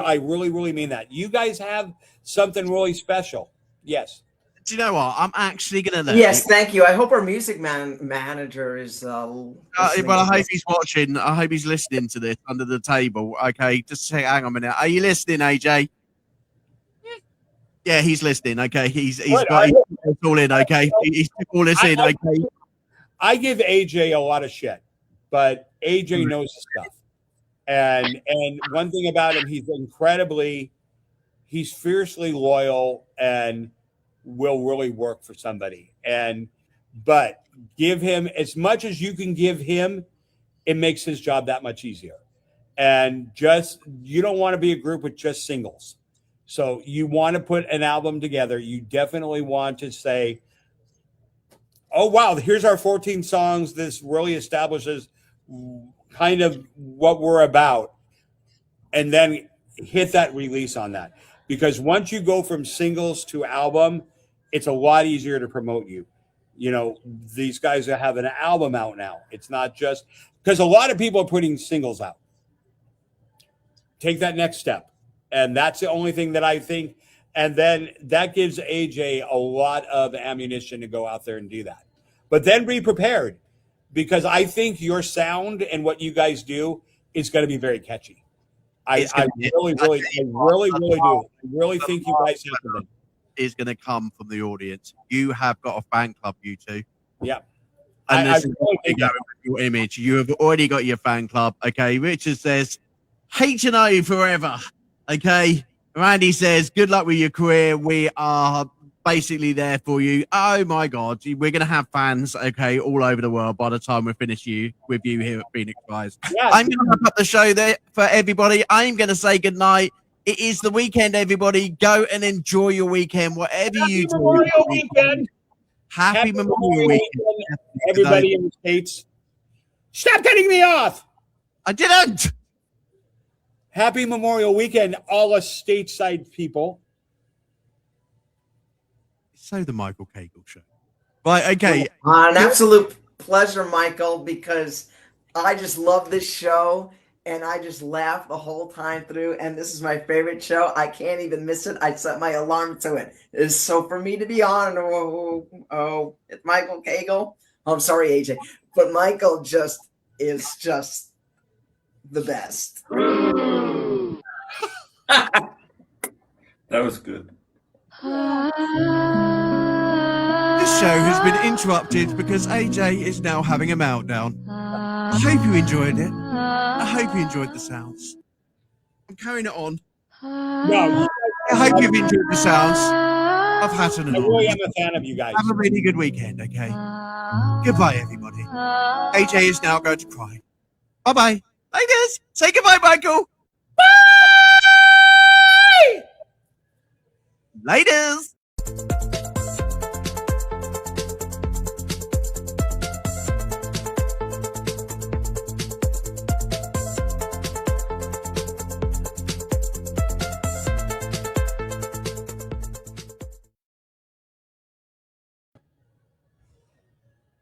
I really, really mean that. You guys have something really special. Yes. Do you know what? I'm actually gonna let. Yes, thank you. I hope our music manager is. Well, I hope he's watching. I hope he's listening to this under the table. Okay, just say, hang on a minute. Are you listening, AJ? Yeah, he's listening. Okay, he's got he's all in. Okay, he's all this in. Okay. I give AJ a lot of shit, but AJ knows his stuff. And one thing about him, he's fiercely loyal and will really work for somebody. But give him as much as you can give him, it makes his job that much easier. And you don't want to be a group with just singles. So you want to put an album together. You definitely want to say, oh, wow, here's our 14 songs. This really establishes kind of what we're about. And then hit that release on that. Because once you go from singles to album, it's a lot easier to promote you. You know, these guys have an album out now. It's not just because a lot of people are putting singles out. Take that next step. And that's the only thing that I think. And then that gives AJ a lot of ammunition to go out there and do that. But then be prepared, because I think your sound and what you guys do is going to be very catchy. I really do. I really think you guys have something. Is going to come from the audience. You have got a fan club, you two. Yeah. And I this is really think that. your image. You have already got your fan club. Okay. Richard says, H&O forever. Okay. Randy says, good luck with your career. We are basically there for you. Oh my God. We're going to have fans, okay, all over the world by the time we finish with you here at Phoenix Guys. Yeah. I'm going to wrap up the show there for everybody. I'm going to say good night. It is the weekend, everybody. Go and enjoy your weekend, whatever you do. Memorial weekend. Happy Memorial Weekend. Everybody in the States. Stop cutting me off. I didn't. Happy Memorial Weekend, all us stateside people. So the Michael Cagle Show. Right, okay. An absolute pleasure, Michael, because I just love this show. And I just laugh the whole time through. And this is my favorite show. I can't even miss it. I set my alarm to it. It's so for me to be on. It's Michael Cagle. I'm sorry, AJ. But Michael is just the best. That was good. This show has been interrupted because AJ is now having a meltdown. I hope you enjoyed it. I hope you enjoyed the sounds. I'm carrying it on. No, I hope you've enjoyed the sounds of Hatten and I really am Orliss. a fan of you guys. Have a really good weekend, okay? Goodbye, everybody. AJ is now going to cry. Bye-bye. Ladies, say goodbye, Michael. Bye! Ladies.